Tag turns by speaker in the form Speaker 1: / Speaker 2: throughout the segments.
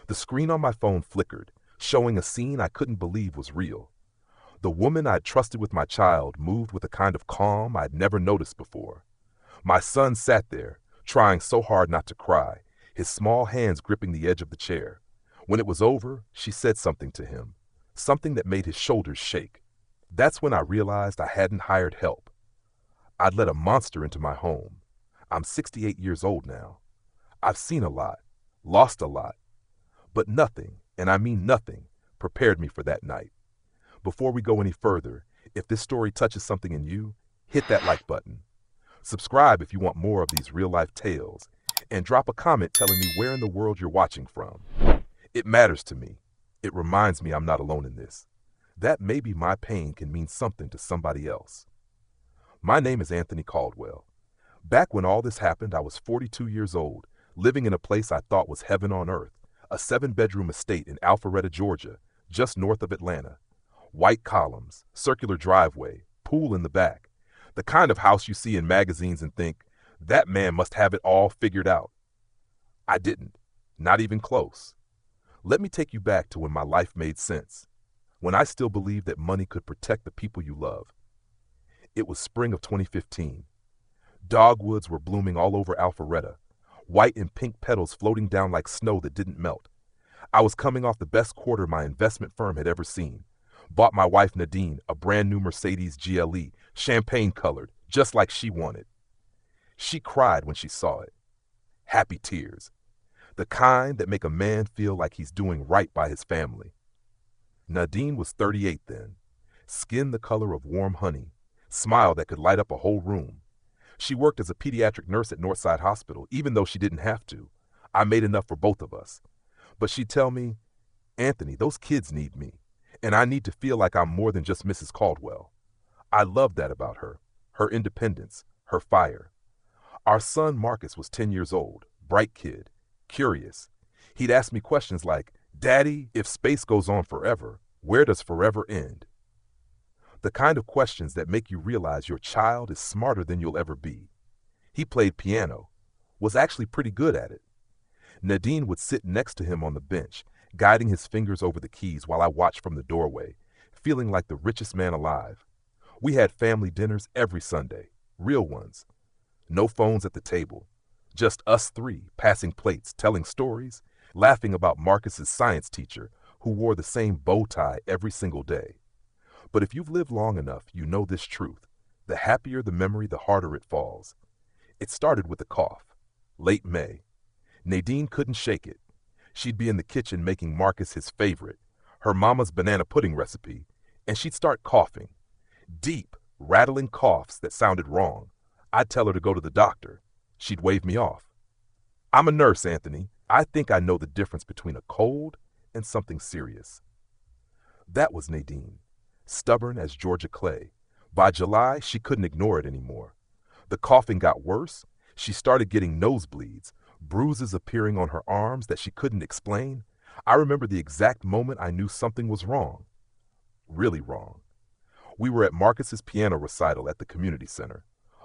Speaker 1: The screen on my phone flickered, showing a scene I couldn't believe was real. The woman I'd trusted with my child moved with a kind of calm I'd never noticed before. My son sat there, trying so hard not to cry, his small hands gripping the edge of the chair. When it was over, she said something to him, something that made his shoulders shake. That's when I realized I hadn't hired help. I'd let a monster into my home. I'm 68 years old now. I've seen a lot, lost a lot, but nothing, and I mean nothing, prepared me for that night. Before we go any further, if this story touches something in you, hit that like button. Subscribe if you want more of these real-life tales, and drop a comment telling me where in the world you're watching from. It matters to me. It reminds me I'm not alone in this. That maybe my pain can mean something to somebody else. My name is Anthony Caldwell. Back when all this happened, I was 42 years old, living in a place I thought was heaven on earth, a 7-bedroom estate in Alpharetta, Georgia, just north of Atlanta. White columns, circular driveway, pool in the back. The kind of house you see in magazines and think, that man must have it all figured out. I didn't, not even close. Let me take you back to when my life made sense, when I still believed that money could protect the people you love. It was spring of 2015. Dogwoods were blooming all over Alpharetta, white and pink petals floating down like snow that didn't melt. I was coming off the best quarter my investment firm had ever seen. Bought my wife Nadine a brand new Mercedes GLE, champagne colored, just like she wanted. She cried when she saw it. Happy tears. The kind that make a man feel like he's doing right by his family. Nadine was 38 then, skin the color of warm honey, smile that could light up a whole room. She worked as a pediatric nurse at Northside Hospital, even though she didn't have to. I made enough for both of us. But she'd tell me, Anthony, those kids need me, and I need to feel like I'm more than just Mrs. Caldwell. I loved that about her, her independence, her fire. Our son Marcus was 10 years old, bright kid, curious. He'd ask me questions like, Daddy, if space goes on forever, where does forever end? The kind of questions that make you realize your child is smarter than you'll ever be. He played piano, was actually pretty good at it. Nadine would sit next to him on the bench, guiding his fingers over the keys while I watched from the doorway, feeling like the richest man alive. We had family dinners every Sunday, real ones. No phones at the table, just us three passing plates, telling stories, laughing about Marcus's science teacher who wore the same bow tie every single day. But if you've lived long enough, you know this truth. The happier the memory, the harder it falls. It started with a cough. Late May. Nadine couldn't shake it. She'd be in the kitchen making Marcus his favorite, her mama's banana pudding recipe, and she'd start coughing. Deep, rattling coughs that sounded wrong. I'd tell her to go to the doctor. She'd wave me off. I'm a nurse, Anthony. I think I know the difference between a cold and something serious. That was Nadine. Stubborn as Georgia clay. By July, she couldn't ignore it anymore. The coughing got worse. She started getting nosebleeds, bruises appearing on her arms that she couldn't explain. I remember the exact moment I knew something was wrong. Really wrong. We were at Marcus's piano recital at the community center.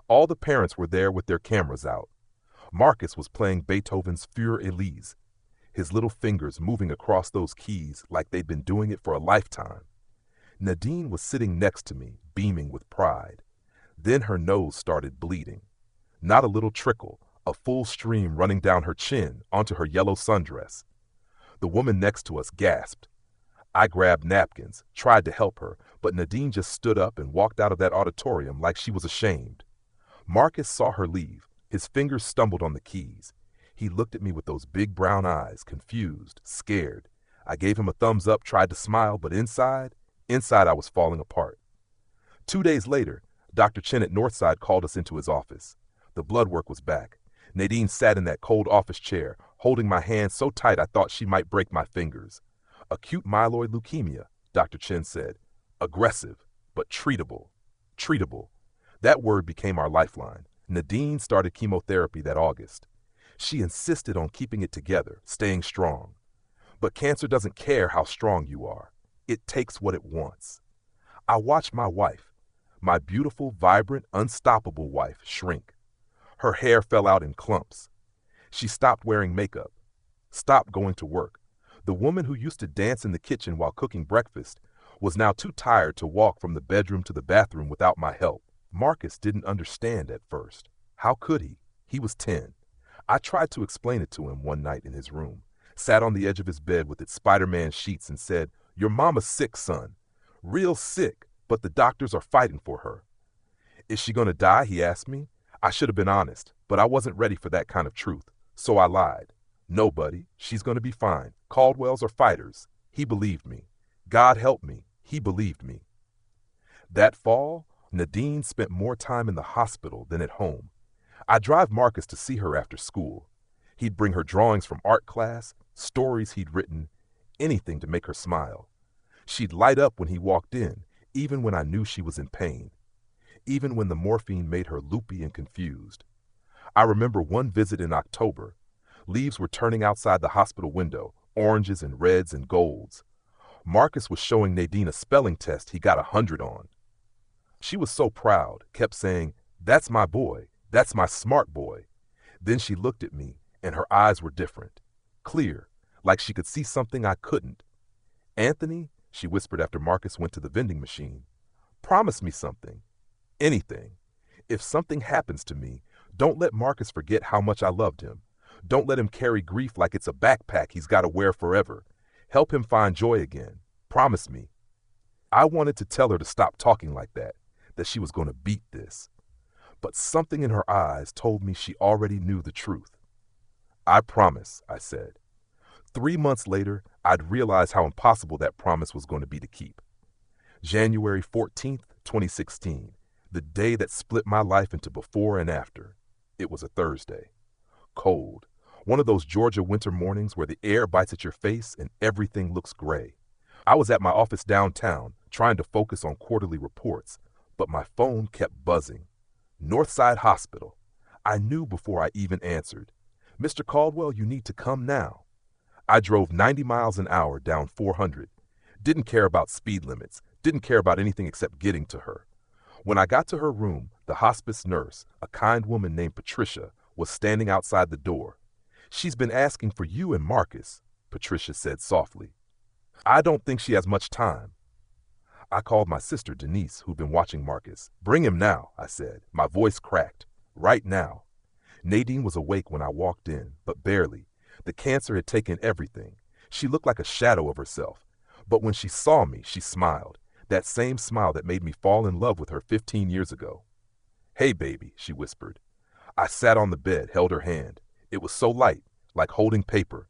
Speaker 1: All the parents were there with their cameras out. Marcus was playing Beethoven's Für Elise, his little fingers moving across those keys like they'd been doing it for a lifetime. Nadine was sitting next to me, beaming with pride. Then her nose started bleeding. Not a little trickle, a full stream running down her chin onto her yellow sundress. The woman next to us gasped. I grabbed napkins, tried to help her, but Nadine just stood up and walked out of that auditorium like she was ashamed. Marcus saw her leave. His fingers stumbled on the keys. He looked at me with those big brown eyes, confused, scared. I gave him a thumbs up, tried to smile, but inside I was falling apart. 2 days later, Dr. Chen at Northside called us into his office. The blood work was back. Nadine sat in that cold office chair, holding my hand so tight I thought she might break my fingers. Acute myeloid leukemia, Dr. Chen said. Aggressive, but treatable. Treatable. That word became our lifeline. Nadine started chemotherapy that August. She insisted on keeping it together, staying strong. But cancer doesn't care how strong you are. It takes what it wants. I watched my wife, my beautiful, vibrant, unstoppable wife, shrink. Her hair fell out in clumps. She stopped wearing makeup, stopped going to work. The woman who used to dance in the kitchen while cooking breakfast was now too tired to walk from the bedroom to the bathroom without my help. Marcus didn't understand at first. How could he? He was 10. I tried to explain it to him one night in his room, sat on the edge of his bed with its Spider-Man sheets and said, "Your mama's sick, son. Real sick, but the doctors are fighting for her." "Is she gonna die?" he asked me. I should have been honest, but I wasn't ready for that kind of truth, so I lied. "No, buddy, she's gonna be fine. Caldwells are fighters." He believed me. God help me, he believed me. That fall, Nadine spent more time in the hospital than at home. I'd drive Marcus to see her after school. He'd bring her drawings from art class, stories he'd written, anything to make her smile. She'd light up when he walked in, even when I knew she was in pain, even when the morphine made her loopy and confused. I remember one visit in October. Leaves were turning outside the hospital window, oranges and reds and golds. Marcus was showing Nadine a spelling test he got 100 on. She was so proud, kept saying, "That's my boy, that's my smart boy." Then she looked at me, and her eyes were different, clear, like she could see something I couldn't. "Anthony," she whispered after Marcus went to the vending machine, "promise me something. Anything. If something happens to me, don't let Marcus forget how much I loved him. Don't let him carry grief like it's a backpack he's got to wear forever. Help him find joy again. Promise me." I wanted to tell her to stop talking like that she was going to beat this. But something in her eyes told me she already knew the truth. "I promise," I said. 3 months later, I'd realized how impossible that promise was going to be to keep. January 14th, 2016, the day that split my life into before and after. It was a Thursday. Cold. One of those Georgia winter mornings where the air bites at your face and everything looks gray. I was at my office downtown, trying to focus on quarterly reports, but my phone kept buzzing. Northside Hospital. I knew before I even answered. "Mr. Caldwell, you need to come now." I drove 90 miles an hour down 400. Didn't care about speed limits, didn't care about anything except getting to her. When I got to her room, the hospice nurse, a kind woman named Patricia, was standing outside the door. "She's been asking for you and Marcus," Patricia said softly. "I don't think she has much time." I called my sister Denise, who'd been watching Marcus. "Bring him now," I said. My voice cracked. "Right now." Nadine was awake when I walked in, but barely. The cancer had taken everything. She looked like a shadow of herself. But when she saw me, she smiled. That same smile that made me fall in love with her 15 years ago. "Hey, baby," she whispered. I sat on the bed, held her hand. It was so light, like holding paper.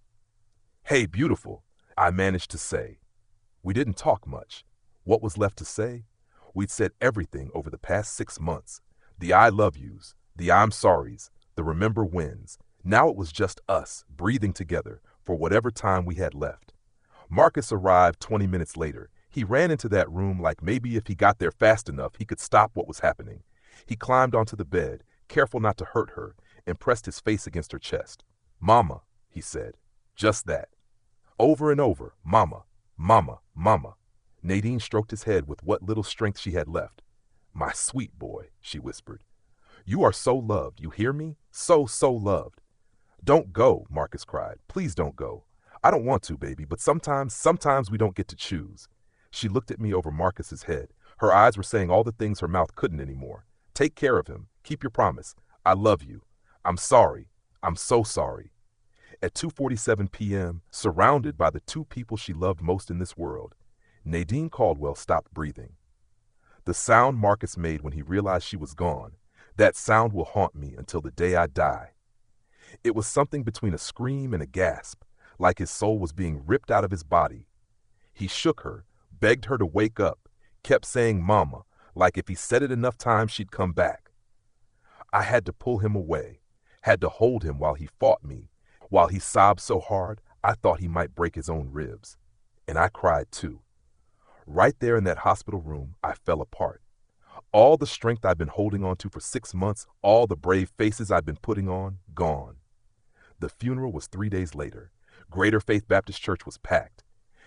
Speaker 1: "Hey, beautiful," I managed to say. We didn't talk much. What was left to say? We'd said everything over the past 6 months. The I love yous, the I'm sorries, the remember whens. Now it was just us, breathing together, for whatever time we had left. Marcus arrived 20 minutes later. He ran into that room like maybe if he got there fast enough, he could stop what was happening. He climbed onto the bed, careful not to hurt her, and pressed his face against her chest. "Mama," he said. Just that. Over and over, "Mama, mama, mama." Nadine stroked his head with what little strength she had left. "My sweet boy," she whispered. "You are so loved, you hear me? So loved." "Don't go," Marcus cried. "Please don't go." "I don't want to, baby, but sometimes we don't get to choose." She looked at me over Marcus's head. Her eyes were saying all the things her mouth couldn't anymore. "Take care of him. Keep your promise. I love you. I'm sorry. I'm so sorry." At 2:47 p.m., surrounded by the two people she loved most in this world, Nadine Caldwell stopped breathing. The sound Marcus made when he realized she was gone, that sound will haunt me until the day I die. It was something between a scream and a gasp, like his soul was being ripped out of his body. He shook her, begged her to wake up, kept saying "mama," like if he said it enough times she'd come back. I had to pull him away, had to hold him while he fought me, while he sobbed so hard I thought he might break his own ribs. And I cried too. Right there in that hospital room, I fell apart. All the strength I'd been holding on to for 6 months, all the brave faces I'd been putting on, gone. The funeral was 3 days later. Greater Faith Baptist Church was packed.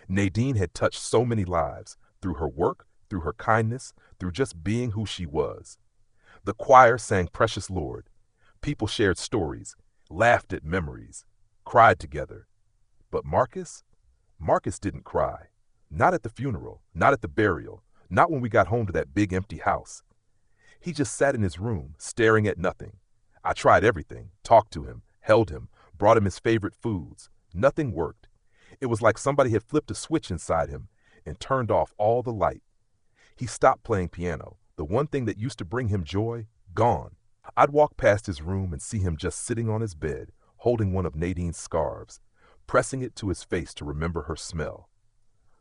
Speaker 1: Nadine had touched so many lives, through her work, through her kindness, through just being who she was. The choir sang Precious Lord. People shared stories, laughed at memories, cried together. But Marcus? Marcus didn't cry. Not at the funeral, not at the burial, not when we got home to that big empty house. He just sat in his room, staring at nothing. I tried everything, talked to him, held him, brought him his favorite foods. Nothing worked. It was like somebody had flipped a switch inside him and turned off all the light. He stopped playing piano. The one thing that used to bring him joy, gone. I'd walk past his room and see him just sitting on his bed, holding one of Nadine's scarves, pressing it to his face to remember her smell.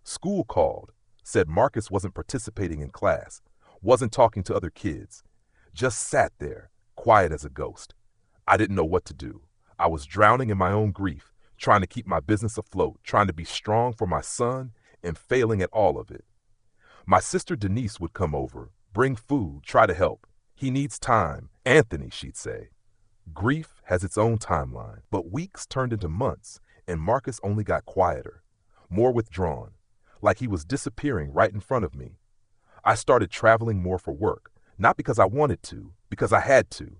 Speaker 1: School called, said Marcus wasn't participating in class, wasn't talking to other kids, just sat there, quiet as a ghost. I didn't know what to do. I was drowning in my own grief, trying to keep my business afloat, trying to be strong for my son, and failing at all of it. My sister Denise would come over, bring food, try to help. He needs time. Anthony, she'd say. Grief has its own timeline, but weeks turned into months, and Marcus only got quieter, more withdrawn, like he was disappearing right in front of me. I started traveling more for work, not because I wanted to, because I had to.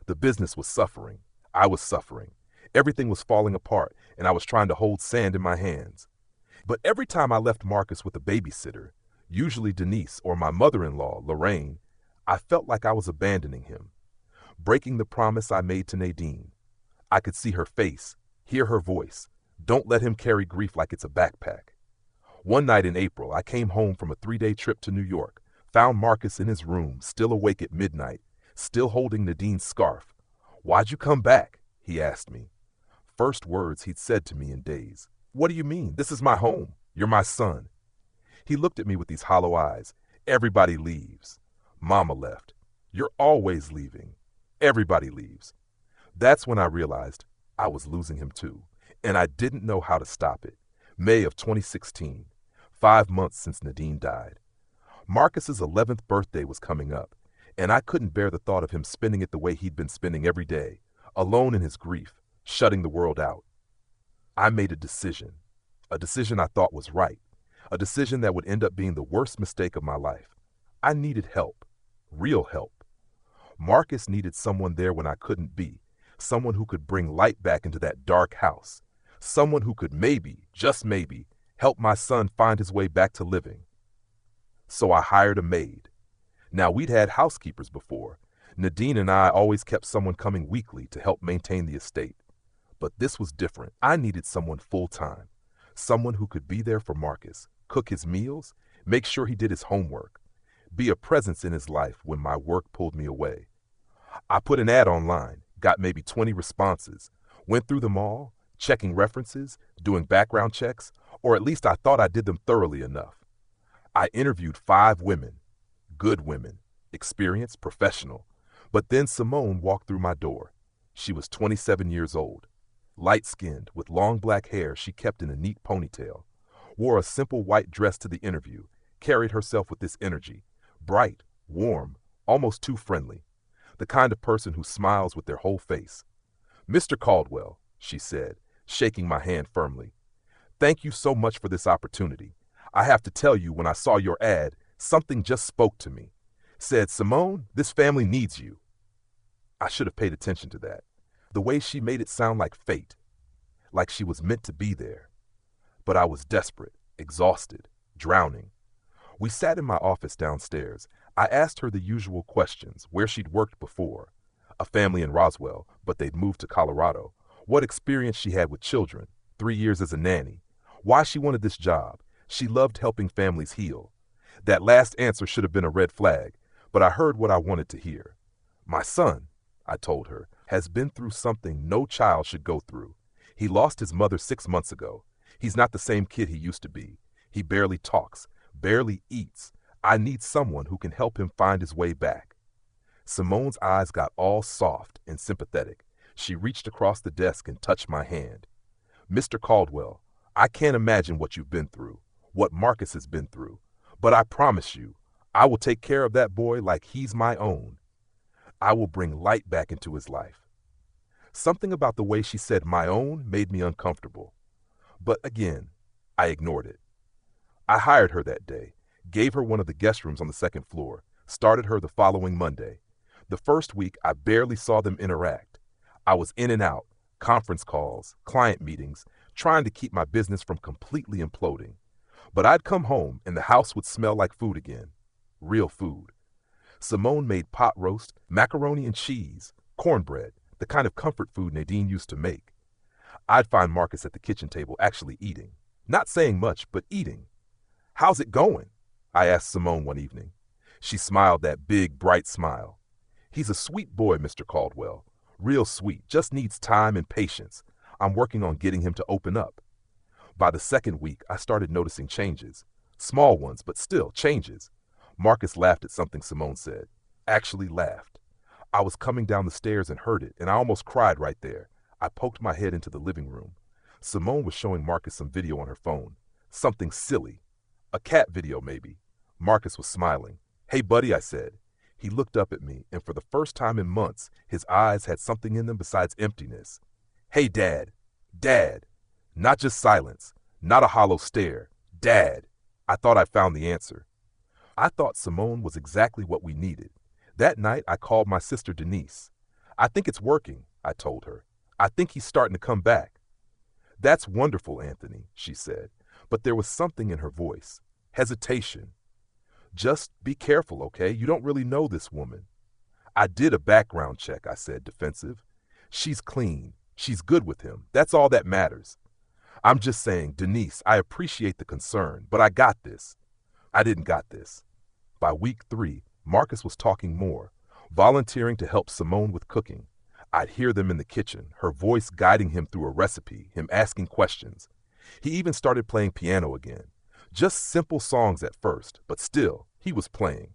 Speaker 1: The business was suffering. I was suffering. Everything was falling apart, and I was trying to hold sand in my hands. But every time I left Marcus with a babysitter, usually Denise or my mother-in-law, Lorraine, I felt like I was abandoning him, breaking the promise I made to Nadine. I could see her face, hear her voice. Don't let him carry grief like it's a backpack. One night in April, I came home from a 3-day trip to New York, found Marcus in his room, still awake at midnight, still holding Nadine's scarf. "Why'd you come back?" he asked me. First words he'd said to me in days. "What do you mean? This is my home. You're my son." He looked at me with these hollow eyes. "Everybody leaves. Mama left. You're always leaving. Everybody leaves." That's when I realized I was losing him too, and I didn't know how to stop it. May of 2016, 5 months since Nadine died. Marcus's 11th birthday was coming up, and I couldn't bear the thought of him spending it the way he'd been spending every day, alone in his grief, shutting the world out. I made a decision I thought was right, a decision that would end up being the worst mistake of my life. I needed help, real help. Marcus needed someone there when I couldn't be, someone who could bring light back into that dark house, someone who could maybe, just maybe, help my son find his way back to living. So I hired a maid. Now, we'd had housekeepers before. Nadine and I always kept someone coming weekly to help maintain the estate. But this was different. I needed someone full-time, someone who could be there for Marcus, cook his meals, make sure he did his homework, be a presence in his life when my work pulled me away. I put an ad online, got maybe 20 responses, went through them all, checking references, doing background checks, or at least I thought I did them thoroughly enough. I interviewed 5 women, good women, experienced, professional. But then Simone walked through my door. She was 27 years old, light-skinned, with long black hair she kept in a neat ponytail, wore a simple white dress to the interview, carried herself with this energy, bright, warm, almost too friendly, the kind of person who smiles with their whole face. "Mr. Caldwell," she said, shaking my hand firmly, "thank you so much for this opportunity. I have to tell you, when I saw your ad, something just spoke to me. Said, 'Simone, this family needs you.'" I should have paid attention to that. The way she made it sound like fate, like she was meant to be there. But I was desperate, exhausted, drowning. We sat in my office downstairs. I asked her the usual questions, where she'd worked before, a family in Roswell, but they'd moved to Colorado, what experience she had with children, 3 years as a nanny, why she wanted this job. She loved helping families heal. That last answer should have been a red flag, but I heard what I wanted to hear. "My son," I told her, "has been through something no child should go through. He lost his mother 6 months ago. He's not the same kid he used to be. He barely talks, barely eats. I need someone who can help him find his way back." Simone's eyes got all soft and sympathetic. She reached across the desk and touched my hand. "Mr. Caldwell, I can't imagine what you've been through, what Marcus has been through, but I promise you, I will take care of that boy like he's my own. I will bring light back into his life." Something about the way she said "my own" made me uncomfortable. But again, I ignored it. I hired her that day, gave her one of the guest rooms on the 2nd floor, started her the following Monday. The first week, I barely saw them interact. I was in and out, conference calls, client meetings, trying to keep my business from completely imploding. But I'd come home and the house would smell like food again. Real food. Simone made pot roast, macaroni and cheese, cornbread, the kind of comfort food Nadine used to make. I'd find Marcus at the kitchen table actually eating. Not saying much, but eating. "How's it going?" I asked Simone one evening. She smiled that big, bright smile. "He's a sweet boy, Mr. Caldwell. Real sweet, just needs time and patience. I'm working on getting him to open up." By the second week, I started noticing changes. Small ones, but still changes. Marcus laughed at something Simone said. Actually laughed. I was coming down the stairs and heard it, and I almost cried right there. I poked my head into the living room. Simone was showing Marcus some video on her phone. Something silly. A cat video, maybe. Marcus was smiling. "Hey, buddy," I said. He looked up at me, and for the first time in months, his eyes had something in them besides emptiness. "Hey, Dad. Dad." Not just silence. Not a hollow stare. "Dad." I thought I found the answer. I thought Simone was exactly what we needed. That night, I called my sister Denise. "I think it's working," I told her. "I think he's starting to come back." "That's wonderful, Anthony," she said, but there was something in her voice. Hesitation. "Just be careful, okay? You don't really know this woman." "I did a background check," I said, defensive. "She's clean. She's good with him. That's all that matters." "I'm just saying, Denise, I appreciate the concern, but I got this." I didn't got this. By week 3, Marcus was talking more, volunteering to help Simone with cooking. I'd hear them in the kitchen, her voice guiding him through a recipe, him asking questions. He even started playing piano again. Just simple songs at first, but still, he was playing.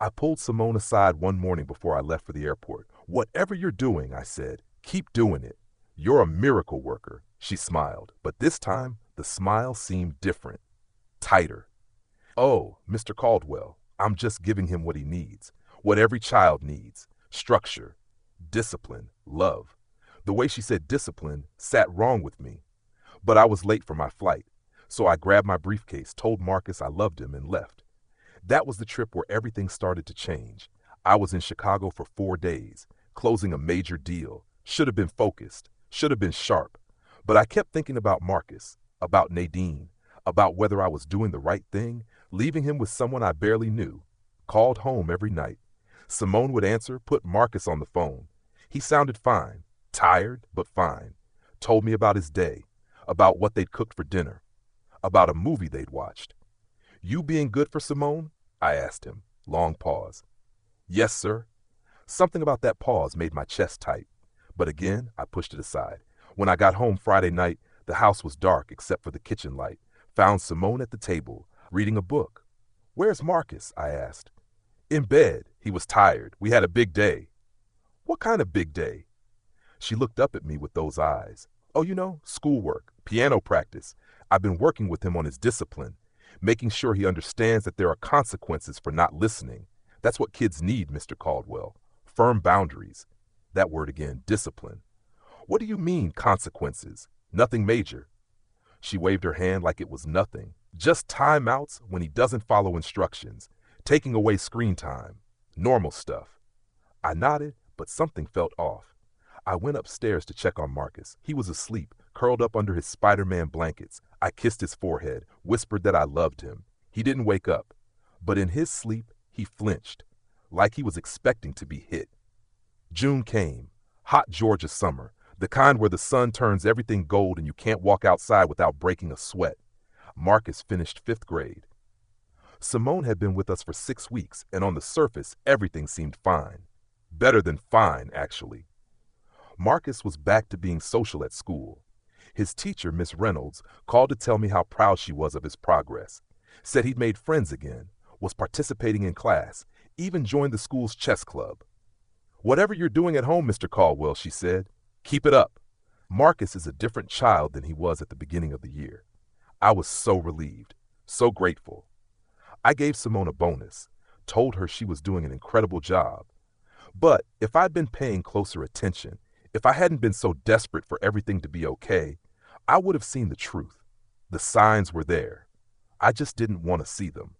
Speaker 1: I pulled Simone aside one morning before I left for the airport. "Whatever you're doing," I said, "keep doing it. You're a miracle worker." She smiled, but this time, the smile seemed different. Tighter. "Oh, Mr. Caldwell, I'm just giving him what he needs, what every child needs. Structure, discipline, love." The way she said discipline sat wrong with me. But I was late for my flight, so I grabbed my briefcase, told Marcus I loved him, and left. That was the trip where everything started to change. I was in Chicago for 4 days, closing a major deal. Should have been focused, should have been sharp. But I kept thinking about Marcus, about Nadine, about whether I was doing the right thing, leaving him with someone I barely knew. Called home every night. Simone would answer, put Marcus on the phone. He sounded fine, tired, but fine. Told me about his day, about what they'd cooked for dinner, about a movie they'd watched. "You being good for Simone?" I asked him. Long pause. "Yes, sir." Something about that pause made my chest tight. But again, I pushed it aside. When I got home Friday night, the house was dark except for the kitchen light. Found Simone at the table, reading a book. "Where's Marcus?" I asked. "In bed. He was tired. We had a big day." "What kind of big day?" She looked up at me with those eyes. "Oh, you know, schoolwork, piano practice. I've been working with him on his discipline, making sure he understands that there are consequences for not listening. That's what kids need, Mr. Caldwell. Firm boundaries." That word again, discipline. "What do you mean, consequences? Nothing major." She waved her hand like it was nothing. "Just timeouts when he doesn't follow instructions, taking away screen time, normal stuff." I nodded, but something felt off. I went upstairs to check on Marcus. He was asleep, curled up under his Spider-Man blankets. I kissed his forehead, whispered that I loved him. He didn't wake up, but in his sleep, he flinched, like he was expecting to be hit. June came. Hot Georgia summer, the kind where the sun turns everything gold and you can't walk outside without breaking a sweat. Marcus finished 5th grade. Simone had been with us for 6 weeks, and on the surface, everything seemed fine. Better than fine, actually. Marcus was back to being social at school. His teacher, Miss Reynolds, called to tell me how proud she was of his progress. Said he'd made friends again, was participating in class, even joined the school's chess club. "Whatever you're doing at home, Mr. Caldwell," she said, "keep it up." Marcus is a different child than he was at the beginning of the year. I was so relieved, so grateful. I gave Simone a bonus, told her she was doing an incredible job. But if I'd been paying closer attention, if I hadn't been so desperate for everything to be okay, I would have seen the truth. The signs were there. I just didn't want to see them.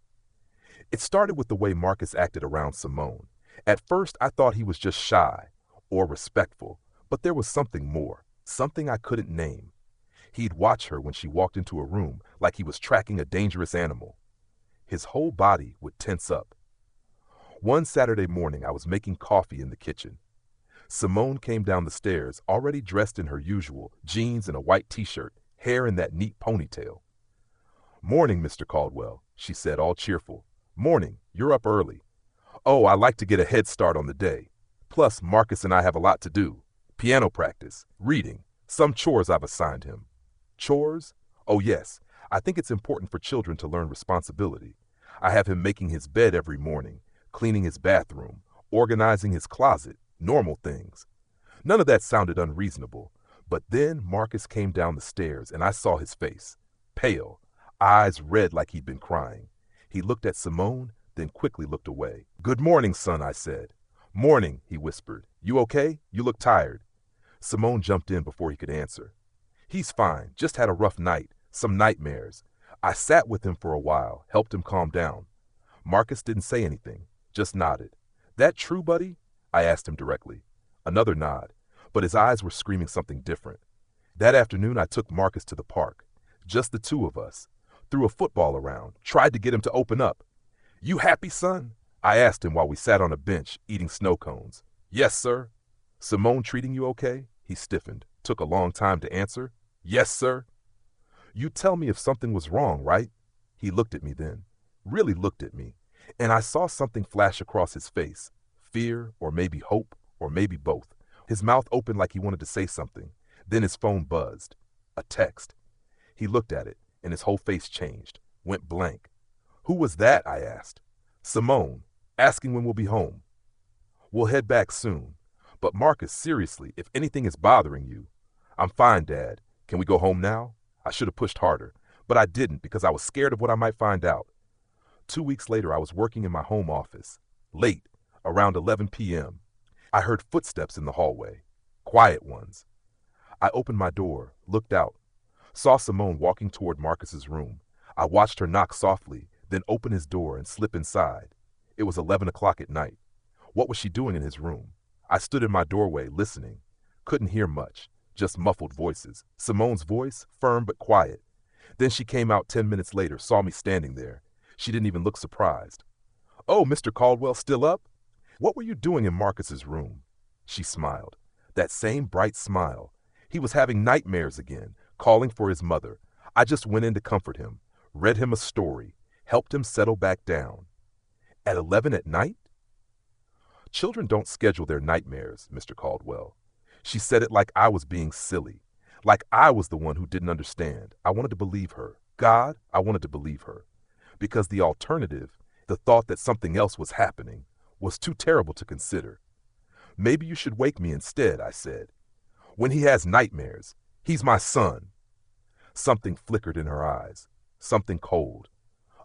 Speaker 1: It started with the way Marcus acted around Simone. At first, I thought he was just shy or respectful, but there was something more, something I couldn't name. He'd watch her when she walked into a room like he was tracking a dangerous animal. His whole body would tense up. One Saturday morning, I was making coffee in the kitchen. Simone came down the stairs, already dressed in her usual jeans and a white t-shirt, hair in that neat ponytail. "Morning, Mr. Caldwell," she said, all cheerful. "Morning, you're up early." "Oh, I like to get a head start on the day. Plus, Marcus and I have a lot to do. Piano practice, reading, some chores I've assigned him." "Chores? Oh yes, I think it's important for children to learn responsibility. I have him making his bed every morning, cleaning his bathroom, organizing his closet, normal things." None of that sounded unreasonable, but then Marcus came down the stairs and I saw his face, pale, eyes red like he'd been crying. He looked at Simone, then quickly looked away. "Good morning, son," I said. "Morning," he whispered. "You okay? You look tired." Simone jumped in before he could answer. "He's fine, just had a rough night, some nightmares." I sat with him for a while, helped him calm down. Marcus didn't say anything, just nodded. "That true, buddy?" I asked him directly. Another nod, but his eyes were screaming something different. That afternoon I took Marcus to the park, just the two of us, threw a football around, tried to get him to open up. "You happy, son?" I asked him while we sat on a bench eating snow cones. "Yes, sir." "Simone treating you okay?" He stiffened, took a long time to answer. "Yes, sir." "You'd tell me if something was wrong, right?" He looked at me then, really looked at me, and I saw something flash across his face, fear or maybe hope or maybe both. His mouth opened like he wanted to say something, then his phone buzzed. A text. He looked at it, and his whole face changed, went blank. "Who was that?" I asked. "Simone, asking when we'll be home." "We'll head back soon. But Marcus, seriously, if anything is bothering you." "I'm fine, Dad. Can we go home now?" I should have pushed harder, but I didn't because I was scared of what I might find out. 2 weeks later, I was working in my home office. Late, around 11 p.m. I heard footsteps in the hallway. Quiet ones. I opened my door, looked out, saw Simone walking toward Marcus's room. I watched her knock softly, then open his door and slip inside. It was 11 o'clock at night. What was she doing in his room? I stood in my doorway, listening. Couldn't hear much, just muffled voices. Simone's voice, firm but quiet. Then she came out 10 minutes later, saw me standing there. She didn't even look surprised. "Oh, Mr. Caldwell, still up? What were you doing in Marcus's room?" She smiled. That same bright smile. He was having nightmares again, calling for his mother. I just went in to comfort him, read him a story, helped him settle back down. At 11 at night? "Children don't schedule their nightmares, Mr. Caldwell." She said it like I was being silly, like I was the one who didn't understand. I wanted to believe her. God, I wanted to believe her. Because the alternative, the thought that something else was happening, was too terrible to consider. "Maybe you should wake me instead," I said. "When he has nightmares, he's my son." Something flickered in her eyes, something cold.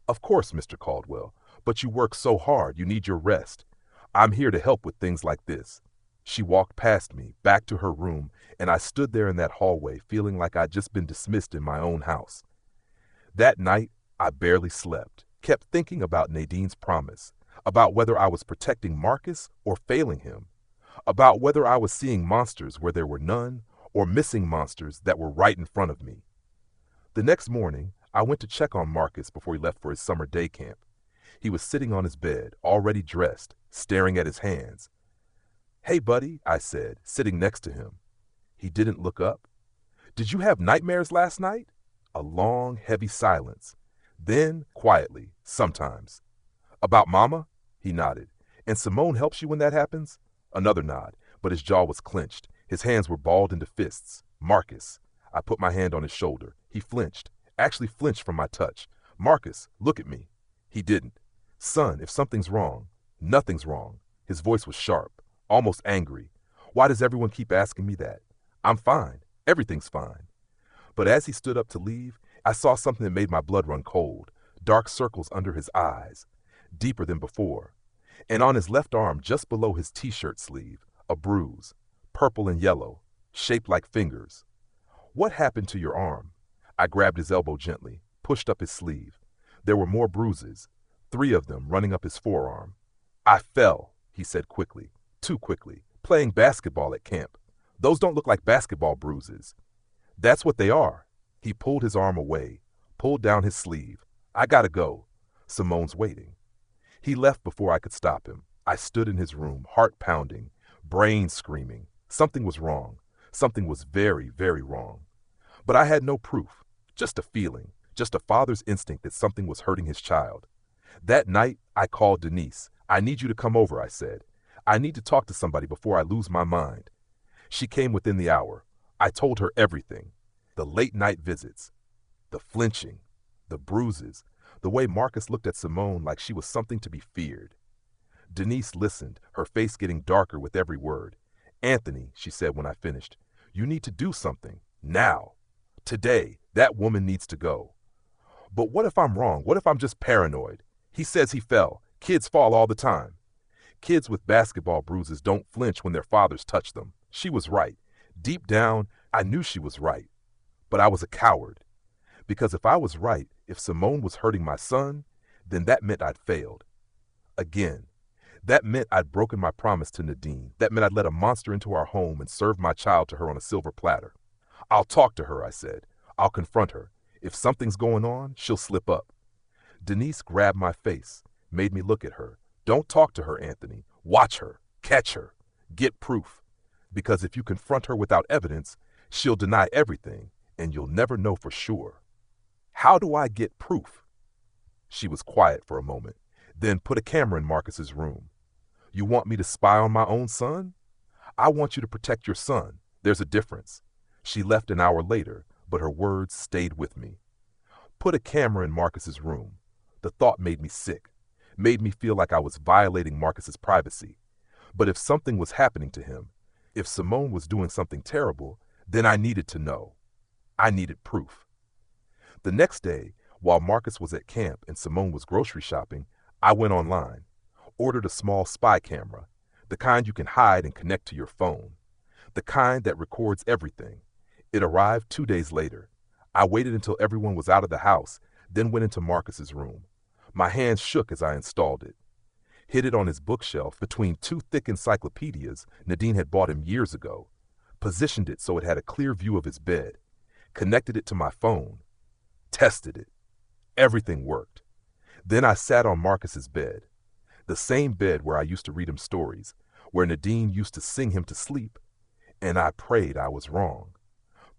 Speaker 1: "Of course, Mr. Caldwell, but you work so hard, you need your rest. I'm here to help with things like this." She walked past me, back to her room, and I stood there in that hallway feeling like I'd just been dismissed in my own house. That night, I barely slept, kept thinking about Nadine's promise, about whether I was protecting Marcus or failing him, about whether I was seeing monsters where there were none or missing monsters that were right in front of me. The next morning, I went to check on Marcus before he left for his summer day camp. He was sitting on his bed, already dressed, staring at his hands. "Hey, buddy," I said, sitting next to him. He didn't look up. "Did you have nightmares last night?" A long, heavy silence. Then, quietly, "Sometimes." "About Mama?" He nodded. "And Simone helps you when that happens?" Another nod, but his jaw was clenched. His hands were balled into fists. "Marcus." I put my hand on his shoulder. He flinched, actually flinched from my touch. "Marcus, look at me." He didn't. "Son, if something's wrong." "Nothing's wrong." His voice was sharp, almost angry. "Why does everyone keep asking me that?" "I'm fine. Everything's fine." But as he stood up to leave, I saw something that made my blood run cold. Dark circles under his eyes, deeper than before. And on his left arm, just below his t-shirt sleeve, a bruise, purple and yellow, shaped like fingers. "What happened to your arm?" I grabbed his elbow gently, pushed up his sleeve. There were more bruises, 3 of them running up his forearm. "I fell," he said quickly, too quickly, "playing basketball at camp. Those don't look like basketball bruises." "That's what they are." He pulled his arm away, pulled down his sleeve. I gotta go. Simone's waiting. He left before I could stop him. I stood in his room, heart pounding, brain screaming. Something was wrong. Something was very, very wrong. But I had no proof, just a feeling, just a father's instinct that something was hurting his child. That night, I called Denise. I need you to come over, I said. I need to talk to somebody before I lose my mind. She came within the hour. I told her everything. The late night visits, the flinching, the bruises, the way Marcus looked at Simone like she was something to be feared. Denise listened, her face getting darker with every word. Anthony, she said when I finished, you need to do something. Now. Today. That woman needs to go. But what if I'm wrong? What if I'm just paranoid? He says he fell. Kids fall all the time. Kids with basketball bruises don't flinch when their fathers touch them. She was right. Deep down, I knew she was right. But I was a coward. Because if I was right, if Simone was hurting my son, then that meant I'd failed. Again. That meant I'd broken my promise to Nadine. That meant I'd let a monster into our home and served my child to her on a silver platter. I'll talk to her, I said. I'll confront her. If something's going on, she'll slip up. Denise grabbed my face, made me look at her. Don't talk to her, Anthony. Watch her. Catch her. Get proof. Because if you confront her without evidence, she'll deny everything, and you'll never know for sure. How do I get proof? She was quiet for a moment, then put a camera in Marcus's room. You want me to spy on my own son? I want you to protect your son. There's a difference. She left an hour later, but her words stayed with me. Put a camera in Marcus's room. The thought made me sick, made me feel like I was violating Marcus's privacy. But if something was happening to him, if Simone was doing something terrible, then I needed to know. I needed proof. The next day, while Marcus was at camp and Simone was grocery shopping, I went online, ordered a small spy camera, the kind you can hide and connect to your phone, the kind that records everything. It arrived 2 days later. I waited until everyone was out of the house, then went into Marcus's room. My hands shook as I installed it. Hid it on his bookshelf between two thick encyclopedias Nadine had bought him years ago. Positioned it so it had a clear view of his bed. Connected it to my phone. Tested it. Everything worked. Then I sat on Marcus's bed. The same bed where I used to read him stories, where Nadine used to sing him to sleep. And I prayed I was wrong.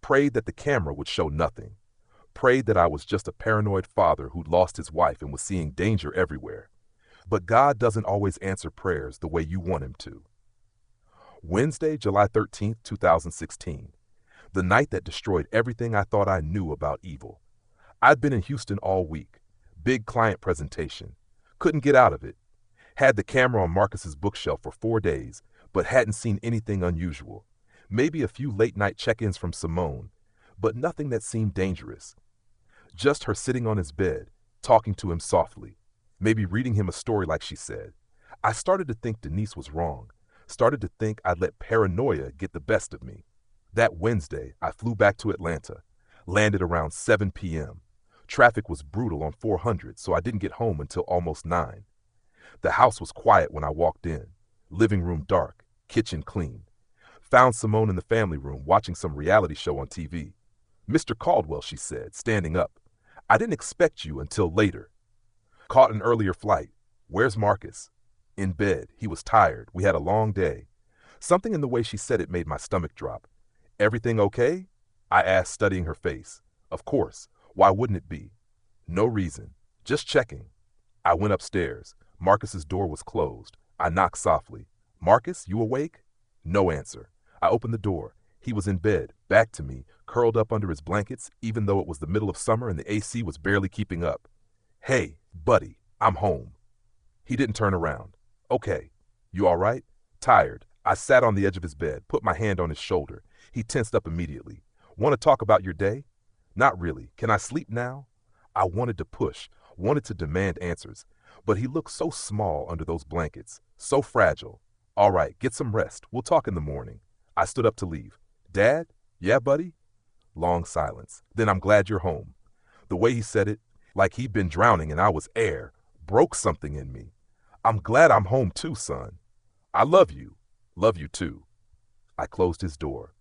Speaker 1: Prayed that the camera would show nothing. Prayed that I was just a paranoid father who'd lost his wife and was seeing danger everywhere. But God doesn't always answer prayers the way you want him to. Wednesday, July 13th, 2016. The night that destroyed everything I thought I knew about evil. I'd been in Houston all week. Big client presentation. Couldn't get out of it. Had the camera on Marcus's bookshelf for 4 days, but hadn't seen anything unusual. Maybe a few late-night check-ins from Simone, but nothing that seemed dangerous. Just her sitting on his bed, talking to him softly, maybe reading him a story like she said. I started to think Denise was wrong, started to think I'd let paranoia get the best of me. That Wednesday, I flew back to Atlanta, landed around 7 p.m. Traffic was brutal on 400, so I didn't get home until almost 9. The house was quiet when I walked in, living room dark, kitchen clean. Found Simone in the family room watching some reality show on TV. Mr. Caldwell, she said, standing up. I didn't expect you until later. Caught an earlier flight. Where's Marcus? In bed. He was tired. We had a long day. Something in the way she said it made my stomach drop. Everything okay? I asked, studying her face. Of course. Why wouldn't it be? No reason. Just checking. I went upstairs. Marcus's door was closed. I knocked softly. Marcus, you awake? No answer. I opened the door. He was in bed, back to me, curled up under his blankets, even though it was the middle of summer and the AC was barely keeping up. Hey, buddy, I'm home. He didn't turn around. Okay. You all right? Tired. I sat on the edge of his bed, put my hand on his shoulder. He tensed up immediately. Want to talk about your day? Not really. Can I sleep now? I wanted to push, wanted to demand answers, but he looked so small under those blankets, so fragile. All right, get some rest. We'll talk in the morning. I stood up to leave. Dad? Yeah, buddy? Long silence. Then I'm glad you're home. The way he said it, like he'd been drowning and I was air, broke something in me. I'm glad I'm home too, son. I love you. Love you too. I closed his door,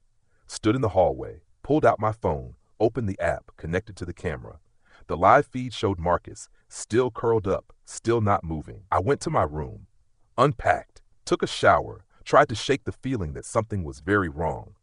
Speaker 1: stood in the hallway, pulled out my phone, opened the app connected to the camera. The live feed showed Marcus, still curled up, still not moving. I went to my room, unpacked, took a shower, tried to shake the feeling that something was very wrong.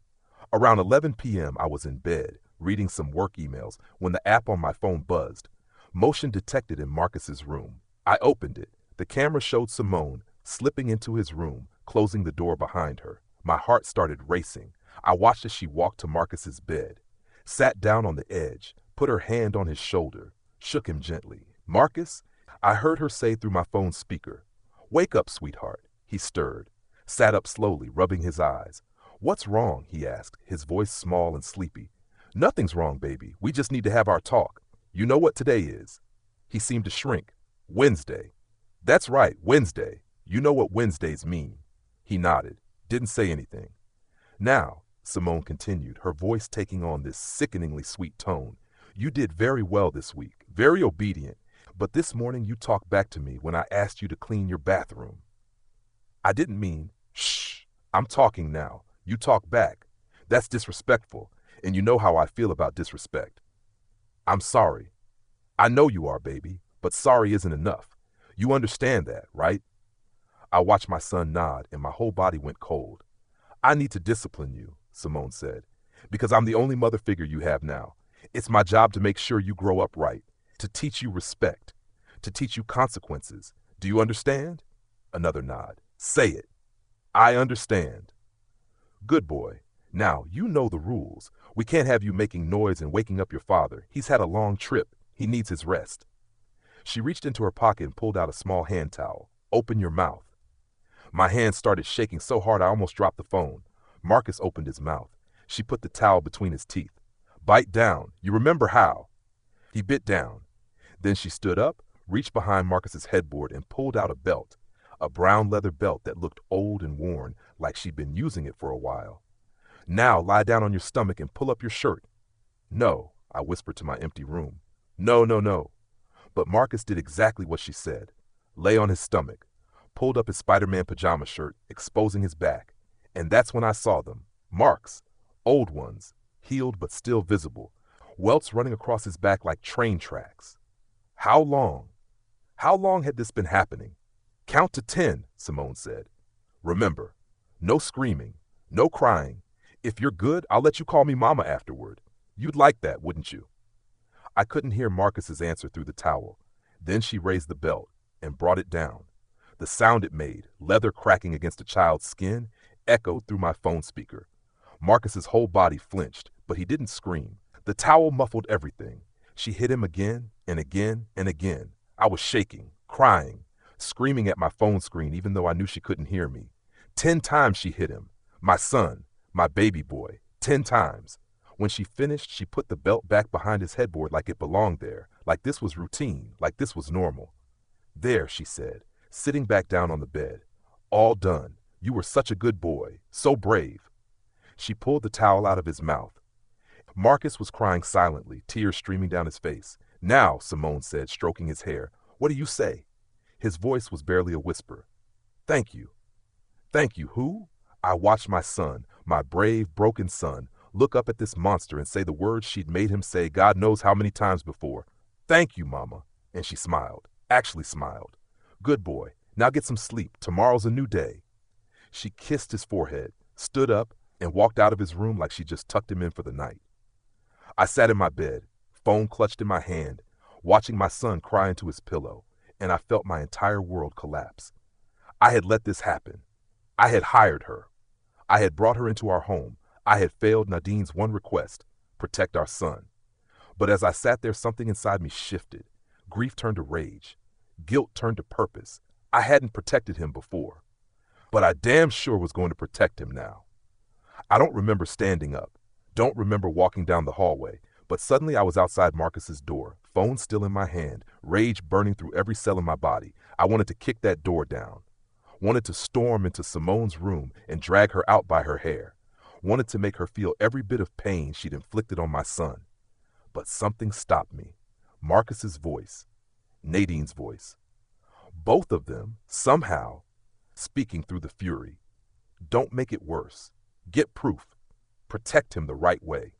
Speaker 1: Around 11 p.m., I was in bed, reading some work emails, when the app on my phone buzzed. Motion detected in Marcus's room. I opened it. The camera showed Simone slipping into his room, closing the door behind her. My heart started racing. I watched as she walked to Marcus's bed, sat down on the edge, put her hand on his shoulder, shook him gently. "Marcus," I heard her say through my phone speaker. "Wake up, sweetheart." He stirred, sat up slowly, rubbing his eyes. "What's wrong?" he asked, his voice small and sleepy. "Nothing's wrong, baby. We just need to have our talk. You know what today is?" He seemed to shrink. "Wednesday." "That's right, Wednesday. You know what Wednesdays mean." He nodded, didn't say anything. "Now," Simone continued, her voice taking on this sickeningly sweet tone, "you did very well this week, very obedient, but this morning you talked back to me when I asked you to clean your bathroom." "I didn't mean..." "Shh, I'm talking now. You talk back. That's disrespectful, and you know how I feel about disrespect." "I'm sorry." "I know you are, baby, but sorry isn't enough. You understand that, right?" I watched my son nod, and my whole body went cold. "I need to discipline you," Simone said, "because I'm the only mother figure you have now. It's my job to make sure you grow up right, to teach you respect, to teach you consequences. Do you understand?" Another nod. "Say it." "I understand." "Good boy. Now, you know the rules. We can't have you making noise and waking up your father. He's had a long trip. He needs his rest." She reached into her pocket and pulled out a small hand towel. "Open your mouth." My hand started shaking so hard I almost dropped the phone. Marcus opened his mouth. She put the towel between his teeth. "Bite down. You remember how." He bit down. Then she stood up, reached behind Marcus's headboard, and pulled out a belt, a brown leather belt that looked old and worn, like she'd been using it for a while. "Now lie down on your stomach and pull up your shirt." "No," I whispered to my empty room. "No, no, no." But Marcus did exactly what she said. Lay on his stomach, pulled up his Spider-Man pajama shirt, exposing his back. And that's when I saw them. Marks. Old ones. Healed but still visible. Welts running across his back like train tracks. How long? How long had this been happening? "Count to 10, Simone said. "Remember, no screaming, no crying. If you're good, I'll let you call me Mama afterward. You'd like that, wouldn't you?" I couldn't hear Marcus's answer through the towel. Then she raised the belt and brought it down. The sound it made, leather cracking against a child's skin, echoed through my phone speaker. Marcus's whole body flinched, but he didn't scream. The towel muffled everything. She hit him again and again and again. I was shaking, crying, screaming at my phone screen even though I knew she couldn't hear me. 10 times she hit him. My son, my baby boy. 10 times. When she finished, she put the belt back behind his headboard like it belonged there, like this was routine, like this was normal. "There," she said, sitting back down on the bed. "All done. You were such a good boy, so brave." She pulled the towel out of his mouth. Marcus was crying silently, tears streaming down his face. "Now," Simone said, stroking his hair, "what do you say?" His voice was barely a whisper. "Thank you." "Thank you, who?" I watched my son, my brave, broken son, look up at this monster and say the words she'd made him say God knows how many times before. "Thank you, Mama." And she smiled, actually smiled. "Good boy. Now get some sleep. Tomorrow's a new day." She kissed his forehead, stood up, and walked out of his room like she just tucked him in for the night. I sat in my bed, phone clutched in my hand, watching my son cry into his pillow, and I felt my entire world collapse. I had let this happen. I had hired her. I had brought her into our home. I had failed Nadine's one request, protect our son. But as I sat there, something inside me shifted. Grief turned to rage. Guilt turned to purpose. I hadn't protected him before, but I damn sure was going to protect him now. I don't remember standing up, don't remember walking down the hallway, but suddenly I was outside Marcus's door, phone still in my hand, rage burning through every cell in my body. I wanted to kick that door down. Wanted to storm into Simone's room and drag her out by her hair. Wanted to make her feel every bit of pain she'd inflicted on my son. But something stopped me. Marcus's voice, Nadine's voice. Both of them, somehow, speaking through the fury. "Don't make it worse. Get proof. Protect him the right way."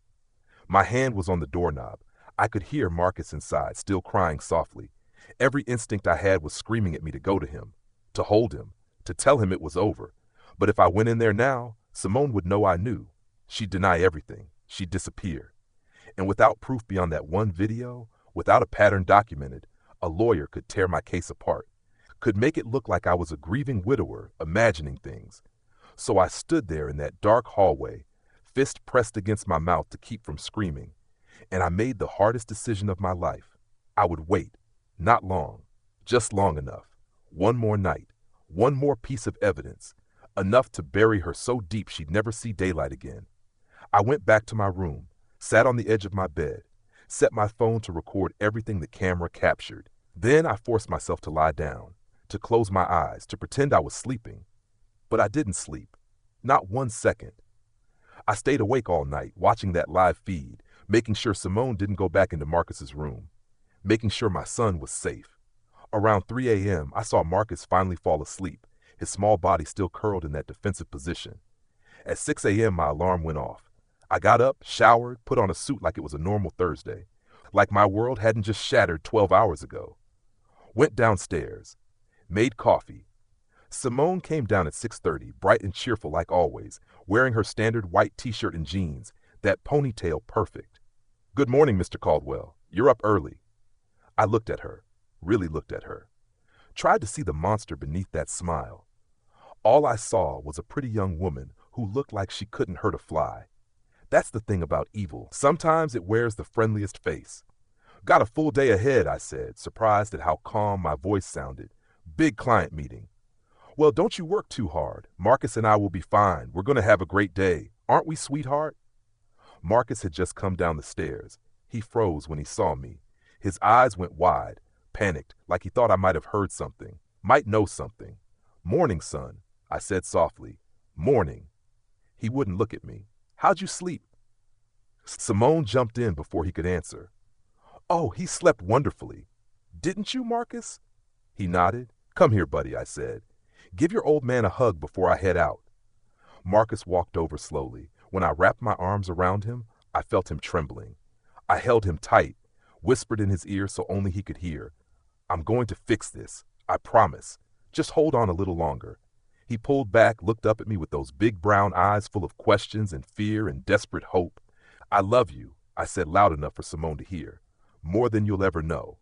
Speaker 1: My hand was on the doorknob. I could hear Marcus inside, still crying softly. Every instinct I had was screaming at me to go to him, to hold him, to tell him it was over. But if I went in there now, Simone would know I knew. She'd deny everything. She'd disappear. And without proof beyond that one video, without a pattern documented, a lawyer could tear my case apart, could make it look like I was a grieving widower imagining things. So I stood there in that dark hallway, fist pressed against my mouth to keep from screaming, and I made the hardest decision of my life. I would wait, not long, just long enough. One more night, one more piece of evidence, enough to bury her so deep she'd never see daylight again. I went back to my room, sat on the edge of my bed, set my phone to record everything the camera captured. Then I forced myself to lie down, to close my eyes, to pretend I was sleeping. But I didn't sleep, not 1 second. I stayed awake all night, watching that live feed, making sure Simone didn't go back into Marcus's room, making sure my son was safe. Around 3 a.m., I saw Marcus finally fall asleep, his small body still curled in that defensive position. At 6 a.m., my alarm went off. I got up, showered, put on a suit like it was a normal Thursday, like my world hadn't just shattered 12 hours ago. Went downstairs, made coffee. Simone came down at 6:30, bright and cheerful like always, wearing her standard white t-shirt and jeans, that ponytail perfect. "Good morning, Mr. Caldwell. You're up early." I looked at her, really looked at her. Tried to see the monster beneath that smile. All I saw was a pretty young woman who looked like she couldn't hurt a fly. That's the thing about evil. Sometimes it wears the friendliest face. "Got a full day ahead," I said, surprised at how calm my voice sounded. "Big client meeting." "Well, don't you work too hard. Marcus and I will be fine. We're going to have a great day. Aren't we, sweetheart?" Marcus had just come down the stairs. He froze when he saw me. His eyes went wide, panicked, like he thought I might have heard something, might know something. "Morning, son," I said softly. "Morning." He wouldn't look at me. "How'd you sleep?" Simone jumped in before he could answer. "Oh, he slept wonderfully. Didn't you, Marcus?" He nodded. "Come here, buddy," I said. "Give your old man a hug before I head out." Marcus walked over slowly. When I wrapped my arms around him, I felt him trembling. I held him tight, whispered in his ear so only he could hear. "I'm going to fix this. I promise. Just hold on a little longer." He pulled back, looked up at me with those big brown eyes full of questions and fear and desperate hope. "I love you," I said loud enough for Simone to hear. "More than you'll ever know."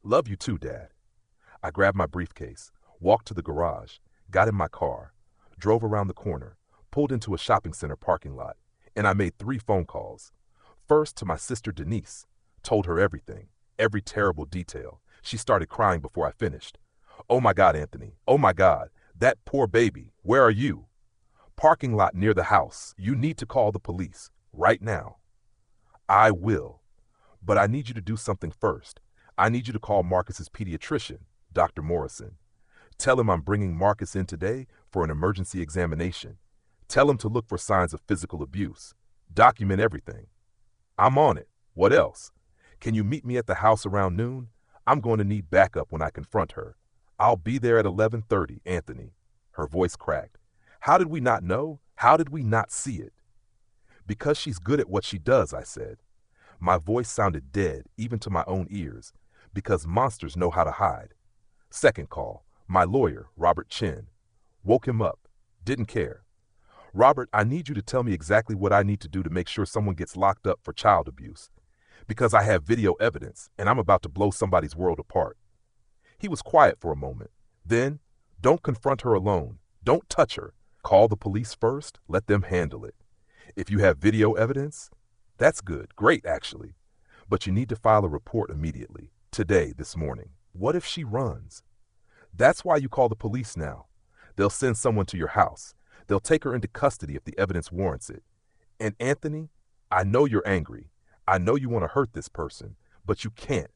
Speaker 1: "Love you too, Dad." I grabbed my briefcase, walked to the garage, got in my car, drove around the corner, pulled into a shopping center parking lot, and I made 3 phone calls. First to my sister Denise, told her everything, every terrible detail. She started crying before I finished. "Oh my God, Anthony, oh my God, that poor baby, where are you?" "Parking lot near the house. You need to call the police, right now." "I will. But I need you to do something first. I need you to call Marcus's pediatrician, Dr. Morrison. Tell him I'm bringing Marcus in today for an emergency examination. Tell him to look for signs of physical abuse. Document everything." "I'm on it. What else?" "Can you meet me at the house around noon? I'm going to need backup when I confront her. I'll be there at 11:30, Anthony." Her voice cracked. "How did we not know? How did we not see it?" "Because she's good at what she does," I said. My voice sounded dead, even to my own ears. Because monsters know how to hide. Second call, my lawyer, Robert Chin. Woke him up. Didn't care. "Robert, I need you to tell me exactly what I need to do to make sure someone gets locked up for child abuse. Because I have video evidence, and I'm about to blow somebody's world apart." He was quiet for a moment. Then, "Don't confront her alone. Don't touch her. Call the police first. Let them handle it. If you have video evidence, that's good. Great, actually. But you need to file a report immediately. Today, this morning. What if she runs? That's why you call the police now. They'll send someone to your house. They'll take her into custody if the evidence warrants it. And Anthony, I know you're angry. I know you want to hurt this person, but you can't.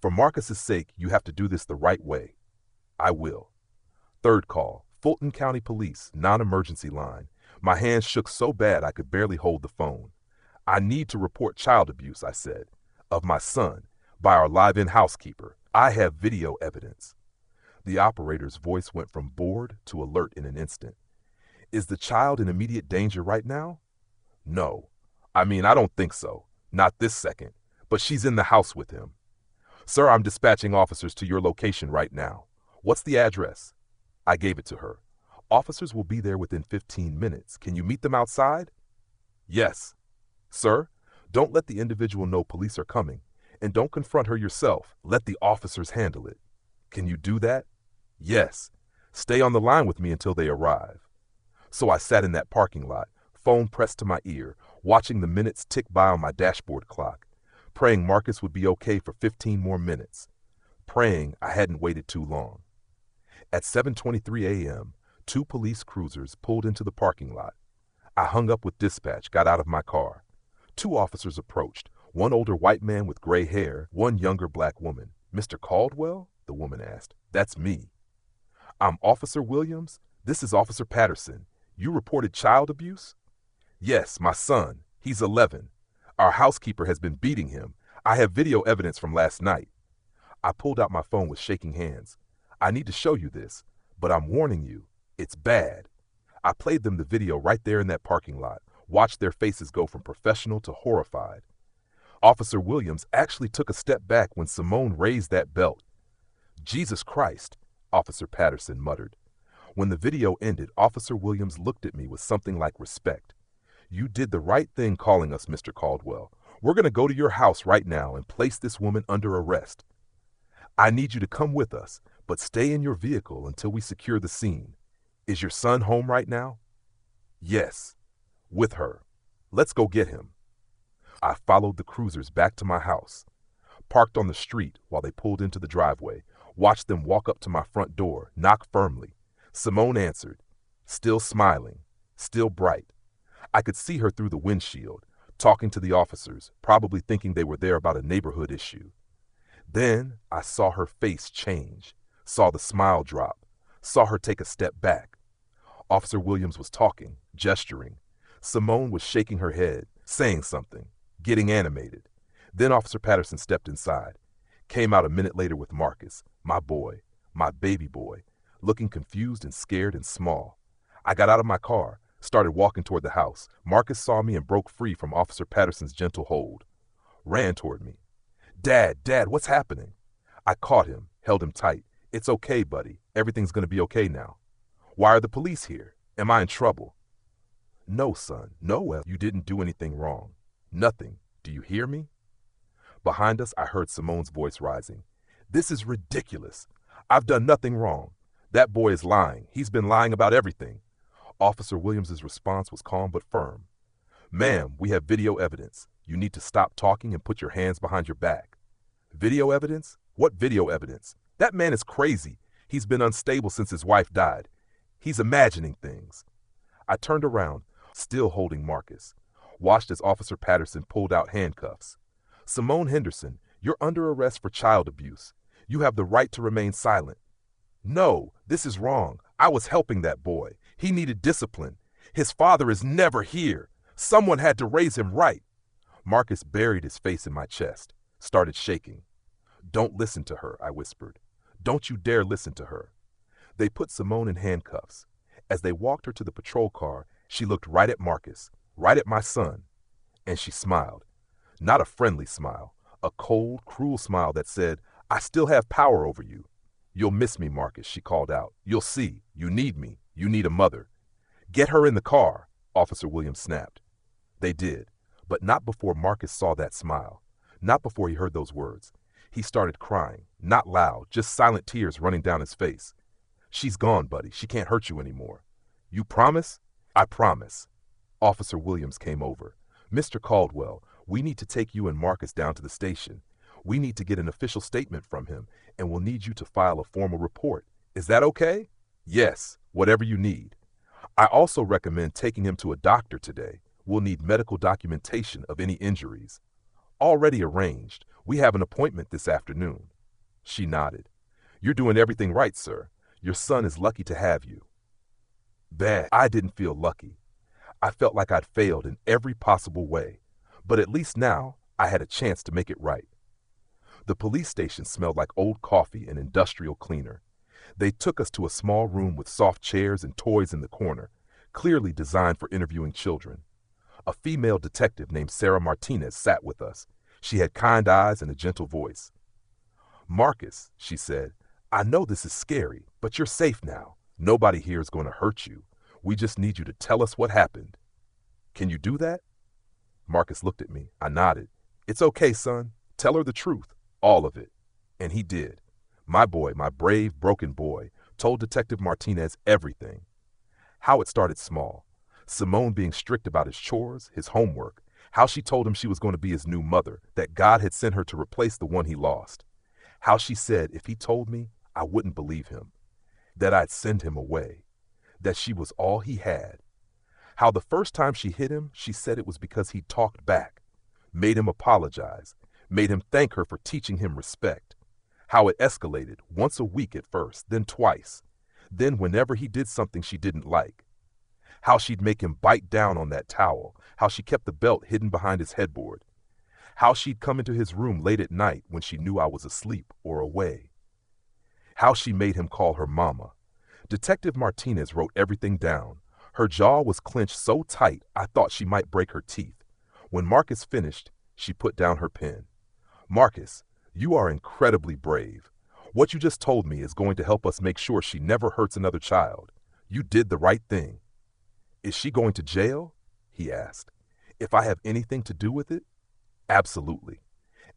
Speaker 1: For Marcus's sake, you have to do this the right way." "I will." Third call, Fulton County Police, non-emergency line. My hands shook so bad I could barely hold the phone. "I need to report child abuse," I said, "of my son, by our live-in housekeeper. I have video evidence." The operator's voice went from bored to alert in an instant. "Is the child in immediate danger right now?" "No. I don't think so. Not this second. But she's in the house with him. Sir, I'm dispatching officers to your location right now. What's the address? I gave it to her. Officers will be there within 15 minutes. Can you meet them outside? Yes. Sir, don't let the individual know police are coming, and don't confront her yourself. Let the officers handle it. Can you do that? Yes. Stay on the line with me until they arrive. So I sat in that parking lot, phone pressed to my ear, watching the minutes tick by on my dashboard clock, praying Marcus would be okay for 15 more minutes, praying I hadn't waited too long. At 7:23 a.m., 2 police cruisers pulled into the parking lot. I hung up with dispatch, got out of my car. 2 officers approached, one older white man with gray hair, one younger black woman. Mr. Caldwell? The woman asked. That's me. I'm Officer Williams. This is Officer Patterson. You reported child abuse? Yes, my son. He's 11. Our housekeeper has been beating him. I have video evidence from last night. I pulled out my phone with shaking hands. I need to show you this, but I'm warning you, it's bad. I played them the video right there in that parking lot, watched their faces go from professional to horrified. Officer Williams actually took a step back when Simone raised that belt. Jesus Christ, Officer Patterson muttered. When the video ended, Officer Williams looked at me with something like respect. You did the right thing calling us, Mr. Caldwell. We're going to go to your house right now and place this woman under arrest. I need you to come with us, but stay in your vehicle until we secure the scene. Is your son home right now? Yes, with her. Let's go get him. I followed the cruisers back to my house, parked on the street while they pulled into the driveway, watched them walk up to my front door, knock firmly. Simone answered, still smiling, still bright. I could see her through the windshield, talking to the officers, probably thinking they were there about a neighborhood issue. Then I saw her face change, saw the smile drop, saw her take a step back. Officer Williams was talking, gesturing. Simone was shaking her head, saying something, getting animated. Then Officer Patterson stepped inside, came out a minute later with Marcus, my boy, my baby boy, looking confused and scared and small. I got out of my car, started walking toward the house. Marcus saw me and broke free from Officer Patterson's gentle hold. Ran toward me. Dad, what's happening? I caught him, held him tight. It's okay, buddy. Everything's going to be okay now. Why are the police here? Am I in trouble? No, son. No, you didn't do anything wrong. Nothing. Do you hear me? Behind us, I heard Simone's voice rising. This is ridiculous. I've done nothing wrong. That boy is lying. He's been lying about everything. Officer Williams's response was calm but firm. Ma'am, we have video evidence. You need to stop talking and put your hands behind your back. Video evidence? What video evidence? That man is crazy. He's been unstable since his wife died. He's imagining things. I turned around, still holding Marcus, watched as Officer Patterson pulled out handcuffs. Simone Henderson, you're under arrest for child abuse. You have the right to remain silent. No, this is wrong. I was helping that boy. He needed discipline. His father is never here. Someone had to raise him right. Marcus buried his face in my chest, started shaking. Don't listen to her, I whispered. Don't you dare listen to her. They put Simone in handcuffs. As they walked her to the patrol car, she looked right at Marcus, right at my son, and she smiled. Not a friendly smile, a cold, cruel smile that said, I still have power over you. You'll miss me, Marcus, she called out. You'll see. You need me. You need a mother. Get her in the car, Officer Williams snapped. They did, but not before Marcus saw that smile, not before he heard those words. He started crying, not loud, just silent tears running down his face. She's gone, buddy. She can't hurt you anymore. You promise? I promise. Officer Williams came over. Mr. Caldwell, we need to take you and Marcus down to the station. We need to get an official statement from him, and we'll need you to file a formal report. Is that okay? Yes, whatever you need. I also recommend taking him to a doctor today. We'll need medical documentation of any injuries. Already arranged. We have an appointment this afternoon. She nodded. You're doing everything right, sir. Your son is lucky to have you. Bad. I didn't feel lucky. I felt like I'd failed in every possible way, but at least now I had a chance to make it right. The police station smelled like old coffee and industrial cleaner. They took us to a small room with soft chairs and toys in the corner, clearly designed for interviewing children. A female detective named Sarah Martinez sat with us. She had kind eyes and a gentle voice. "Marcus," she said, "I know this is scary, but you're safe now. Nobody here is going to hurt you. We just need you to tell us what happened. Can you do that?" Marcus looked at me. I nodded. "It's okay, son. Tell her the truth. All of it." And he did. My boy, my brave, broken boy, told Detective Martinez everything. How it started small. Simone being strict about his chores, his homework. How she told him she was going to be his new mother, that God had sent her to replace the one he lost. How she said if he told me, I wouldn't believe him. That I'd send him away. That she was all he had. How the first time she hit him, she said it was because he talked back. Made him apologize. Made him thank her for teaching him respect. How it escalated, once a week at first, then twice. Then whenever he did something she didn't like. How she'd make him bite down on that towel. How she kept the belt hidden behind his headboard. How she'd come into his room late at night when she knew I was asleep or away. How she made him call her mama. Detective Martinez wrote everything down. Her jaw was clenched so tight I thought she might break her teeth. When Marcus finished, she put down her pen. "Marcus, you are incredibly brave. What you just told me is going to help us make sure she never hurts another child. You did the right thing." "Is she going to jail?" he asked. "If I have anything to do with it?" "Absolutely."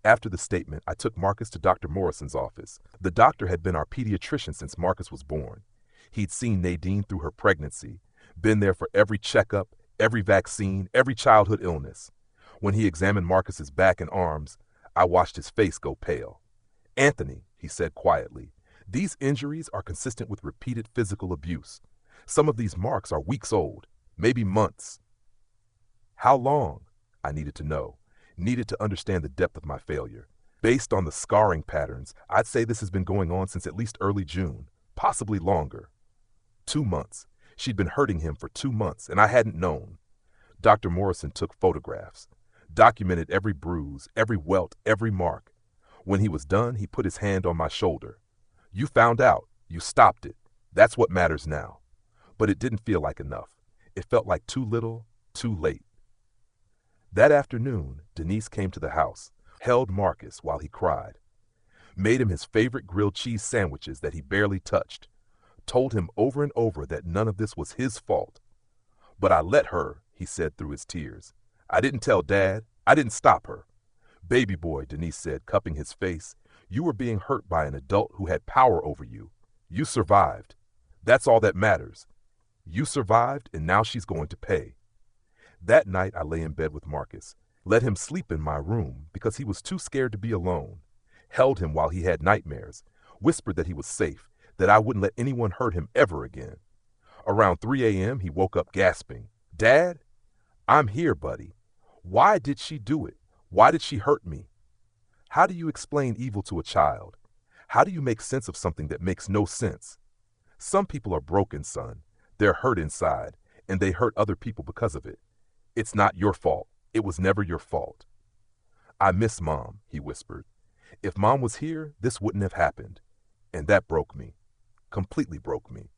Speaker 1: After the statement, I took Marcus to Dr. Morrison's office. The doctor had been our pediatrician since Marcus was born. He'd seen Nadine through her pregnancy, been there for every checkup, every vaccine, every childhood illness. When he examined Marcus's back and arms, I watched his face go pale. "Anthony," he said quietly, "these injuries are consistent with repeated physical abuse. Some of these marks are weeks old, maybe months." How long? I needed to know. Needed to understand the depth of my failure. Based on the scarring patterns, I'd say this has been going on since at least early June, possibly longer. 2 months. She'd been hurting him for 2 months, and I hadn't known. Dr. Morrison took photographs, documented every bruise, every welt, every mark. When he was done, he put his hand on my shoulder. "You found out. You stopped it. That's what matters now." But it didn't feel like enough. It felt like too little, too late. That afternoon, Denise came to the house, held Marcus while he cried, made him his favorite grilled cheese sandwiches that he barely touched, told him over and over that none of this was his fault. "But I let her," he said through his tears. "I didn't tell Dad. I didn't stop her." "Baby boy," Denise said, cupping his face, "you were being hurt by an adult who had power over you. You survived. That's all that matters. You survived, and now she's going to pay." That night, I lay in bed with Marcus, let him sleep in my room because he was too scared to be alone, held him while he had nightmares, whispered that he was safe, that I wouldn't let anyone hurt him ever again. Around 3 a.m., he woke up gasping, "Dad, I'm here, buddy. Why did she do it? Why did she hurt me?" How do you explain evil to a child? How do you make sense of something that makes no sense? Some people are broken, son. They're hurt inside, and they hurt other people because of it. It's not your fault. It was never your fault. "I miss Mom," he whispered. "If Mom was here, this wouldn't have happened." And that broke me. Completely broke me.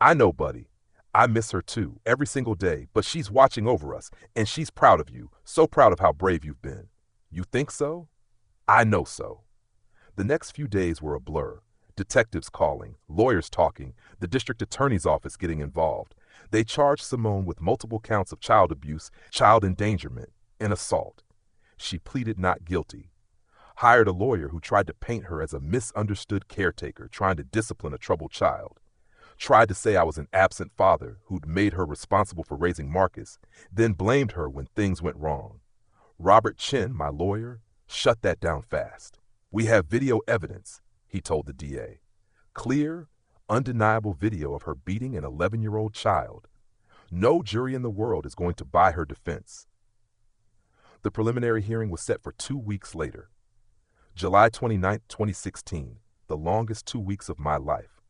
Speaker 1: "I know, buddy. I miss her too, every single day, but she's watching over us, and she's proud of you, so proud of how brave you've been." "You think so?" "I know so." The next few days were a blur. Detectives calling, lawyers talking, the district attorney's office getting involved. They charged Simone with multiple counts of child abuse, child endangerment, and assault. She pleaded not guilty. Hired a lawyer who tried to paint her as a misunderstood caretaker trying to discipline a troubled child. Tried to say I was an absent father who'd made her responsible for raising Marcus, then blamed her when things went wrong. Robert Chin, my lawyer, shut that down fast. "We have video evidence," he told the DA. "Clear, undeniable video of her beating an 11-year-old child. No jury in the world is going to buy her defense." The preliminary hearing was set for 2 weeks later. July 29, 2016, the longest 2 weeks of my life.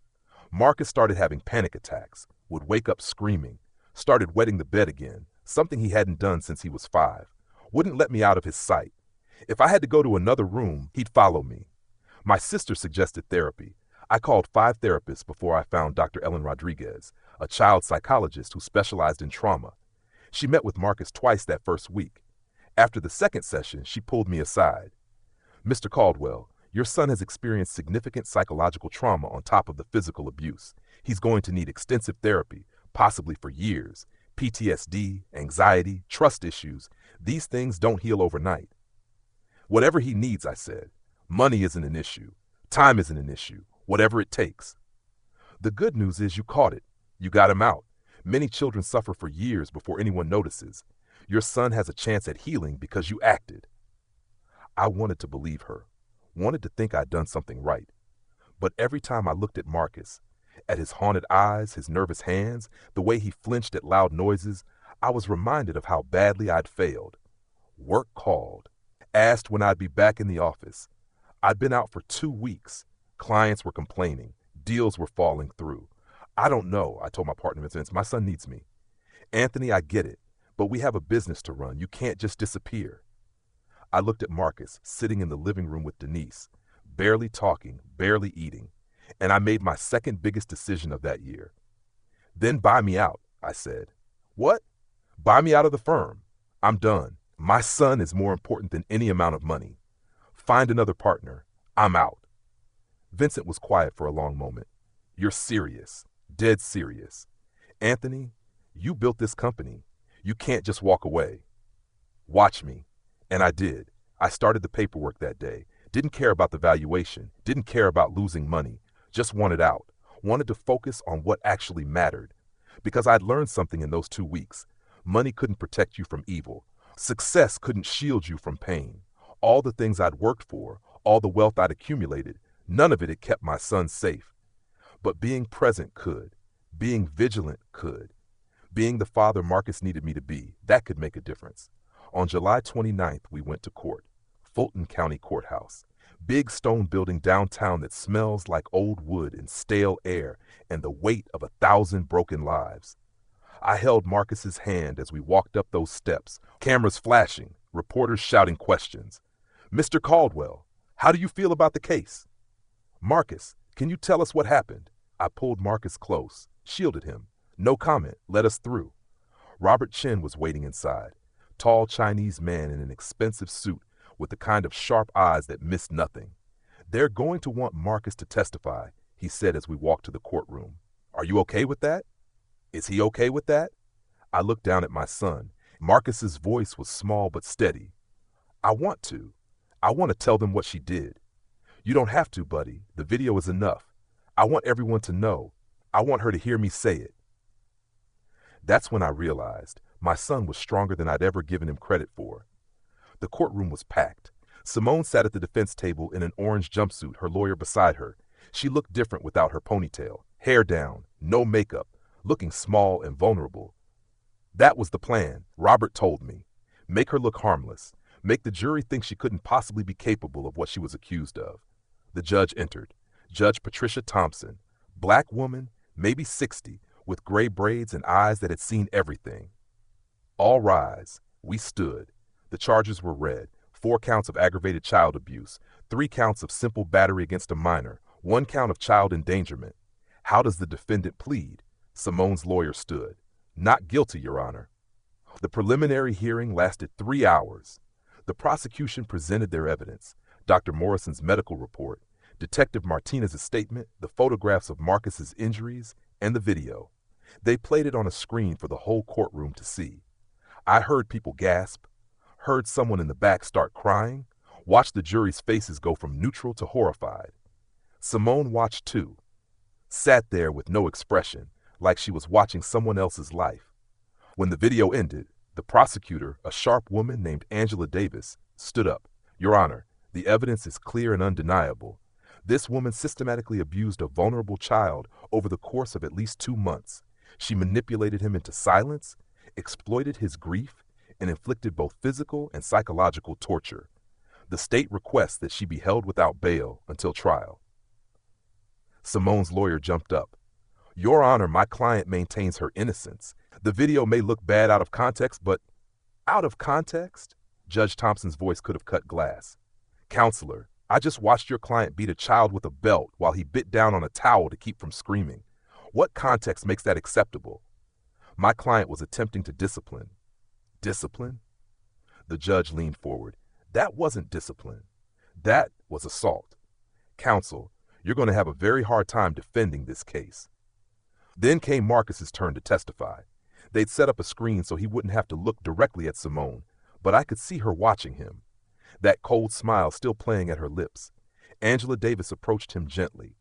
Speaker 1: Marcus started having panic attacks, would wake up screaming, started wetting the bed again, something he hadn't done since he was 5, wouldn't let me out of his sight. If I had to go to another room, he'd follow me. My sister suggested therapy. I called 5 therapists before I found Dr. Ellen Rodriguez, a child psychologist who specialized in trauma. She met with Marcus twice that first week. After the second session, she pulled me aside. Mr. Caldwell, your son has experienced significant psychological trauma on top of the physical abuse. He's going to need extensive therapy, possibly for years. PTSD, anxiety, trust issues, these things don't heal overnight. Whatever he needs, I said. Money isn't an issue. Time isn't an issue. Whatever it takes. The good news is you caught it. You got him out. Many children suffer for years before anyone notices. Your son has a chance at healing because you acted. I wanted to believe her, wanted to think I'd done something right. But every time I looked at Marcus, at his haunted eyes, his nervous hands, the way he flinched at loud noises, I was reminded of how badly I'd failed. Work called, asked when I'd be back in the office. I'd been out for 2 weeks. Clients were complaining. Deals were falling through. I don't know, I told my partner Vince. My son needs me. Anthony, I get it, but we have a business to run. You can't just disappear. I looked at Marcus, sitting in the living room with Denise, barely talking, barely eating, and I made my second biggest decision of that year. Then buy me out, I said. What? Buy me out of the firm. I'm done. My son is more important than any amount of money. Find another partner. I'm out. Vincent was quiet for a long moment. You're serious, dead serious. Anthony, you built this company. You can't just walk away. Watch me. And I did. I started the paperwork that day. Didn't care about the valuation. Didn't care about losing money. Just wanted out. Wanted to focus on what actually mattered. Because I'd learned something in those 2 weeks. Money couldn't protect you from evil. Success couldn't shield you from pain. All the things I'd worked for, all the wealth I'd accumulated, none of it had kept my son safe. But being present could. Being vigilant could. Being the father Marcus needed me to be, that could make a difference. On July 29th, we went to court. Fulton County Courthouse. Big stone building downtown that smells like old wood and stale air and the weight of 1,000 broken lives. I held Marcus's hand as we walked up those steps, cameras flashing, reporters shouting questions. Mr. Caldwell, how do you feel about the case? Marcus, can you tell us what happened? I pulled Marcus close, shielded him. No comment, let us through. Robert Chin was waiting inside. Tall Chinese man in an expensive suit with the kind of sharp eyes that missed nothing. They're going to want Marcus to testify, he said as we walked to the courtroom. Are you okay with that? Is he okay with that? I looked down at my son. Marcus's voice was small but steady. I want to. I want to tell them what she did. You don't have to, buddy. The video is enough. I want everyone to know. I want her to hear me say it. That's when I realized my son was stronger than I'd ever given him credit for. The courtroom was packed. Simone sat at the defense table in an orange jumpsuit, her lawyer beside her. She looked different without her ponytail, hair down, no makeup, looking small and vulnerable. That was the plan, Robert told me. Make her look harmless. Make the jury think she couldn't possibly be capable of what she was accused of. The judge entered. Judge Patricia Thompson. Black woman, maybe 60, with gray braids and eyes that had seen everything. All rise. We stood. The charges were read. 4 counts of aggravated child abuse, 3 counts of simple battery against a minor, 1 count of child endangerment. How does the defendant plead? Simone's lawyer stood. Not guilty, Your Honor. The preliminary hearing lasted 3 hours. The prosecution presented their evidence, Dr. Morrison's medical report, Detective Martinez's statement, the photographs of Marcus's injuries, and the video. They played it on a screen for the whole courtroom to see. I heard people gasp, heard someone in the back start crying, watched the jury's faces go from neutral to horrified. Simone watched too, sat there with no expression, like she was watching someone else's life. When the video ended, the prosecutor, a sharp woman named Angela Davis, stood up. Your Honor, the evidence is clear and undeniable. This woman systematically abused a vulnerable child over the course of at least 2 months. She manipulated him into silence, exploited his grief, and inflicted both physical and psychological torture. The state requests that she be held without bail until trial. Simone's lawyer jumped up. Your Honor, my client maintains her innocence. The video may look bad out of context, but out of context? Judge Thompson's voice could have cut glass. Counselor, I just watched your client beat a child with a belt while he bit down on a towel to keep from screaming. What context makes that acceptable? My client was attempting to discipline. Discipline? The judge leaned forward. That wasn't discipline. That was assault. Counsel, you're going to have a very hard time defending this case. Then came Marcus's turn to testify. They'd set up a screen so he wouldn't have to look directly at Simone, but I could see her watching him, that cold smile still playing at her lips. Angela Davis approached him gently.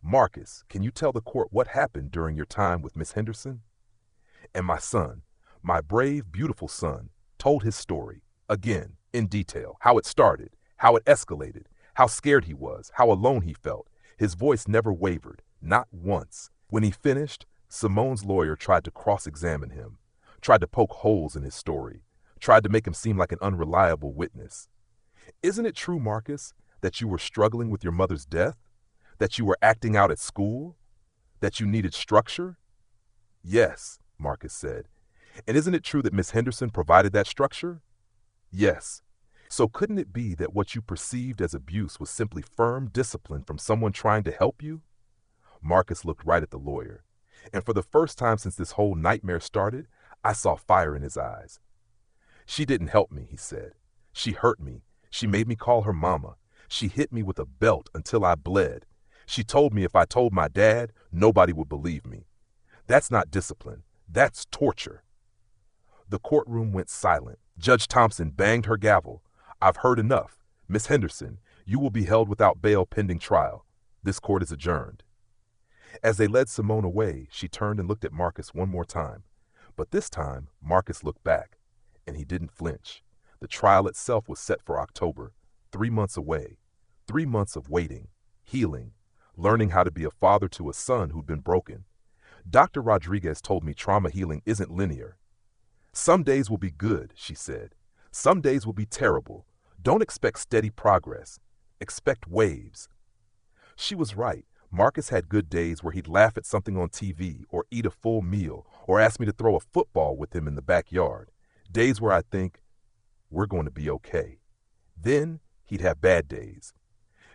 Speaker 1: Marcus, can you tell the court what happened during your time with Miss Henderson? And my son, my brave, beautiful son, told his story, again, in detail, how it started, how it escalated, how scared he was, how alone he felt. His voice never wavered, not once. When he finished, Simone's lawyer tried to cross-examine him, tried to poke holes in his story, tried to make him seem like an unreliable witness. Isn't it true, Marcus, that you were struggling with your mother's death? That you were acting out at school? That you needed structure? Yes, Marcus said. And isn't it true that Miss Henderson provided that structure? Yes. So couldn't it be that what you perceived as abuse was simply firm discipline from someone trying to help you? Marcus looked right at the lawyer, and for the first time since this whole nightmare started, I saw fire in his eyes. She didn't help me, he said. She hurt me. She made me call her mama. She hit me with a belt until I bled. She told me if I told my dad, nobody would believe me. That's not discipline. That's torture. The courtroom went silent. Judge Thompson banged her gavel. I've heard enough. Miss Henderson, you will be held without bail pending trial. This court is adjourned. As they led Simone away, she turned and looked at Marcus one more time. But this time, Marcus looked back, and he didn't flinch. The trial itself was set for October, 3 months away. 3 months of waiting, healing, learning how to be a father to a son who'd been broken. Dr. Rodriguez told me trauma healing isn't linear. Some days will be good, she said. Some days will be terrible. Don't expect steady progress. Expect waves. She was right. Marcus had good days where he'd laugh at something on TV or eat a full meal or ask me to throw a football with him in the backyard. Days where I'd think, we're going to be okay. Then he'd have bad days.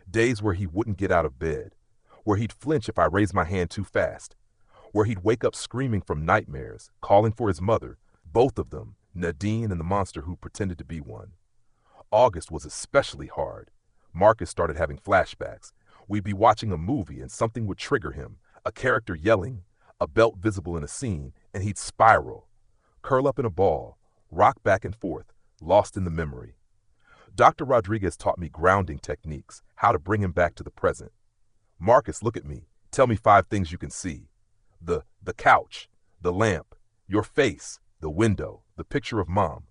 Speaker 1: Days where he wouldn't get out of bed, where he'd flinch if I raised my hand too fast, where he'd wake up screaming from nightmares, calling for his mother, both of them, Nadine and the monster who pretended to be one. August was especially hard. Marcus started having flashbacks. We'd be watching a movie and something would trigger him, a character yelling, a belt visible in a scene, and he'd spiral, curl up in a ball, rock back and forth, lost in the memory. Dr. Rodriguez taught me grounding techniques, how to bring him back to the present. Marcus, look at me. Tell me 5 things you can see. The couch, the lamp, your face, the window, the picture of mom.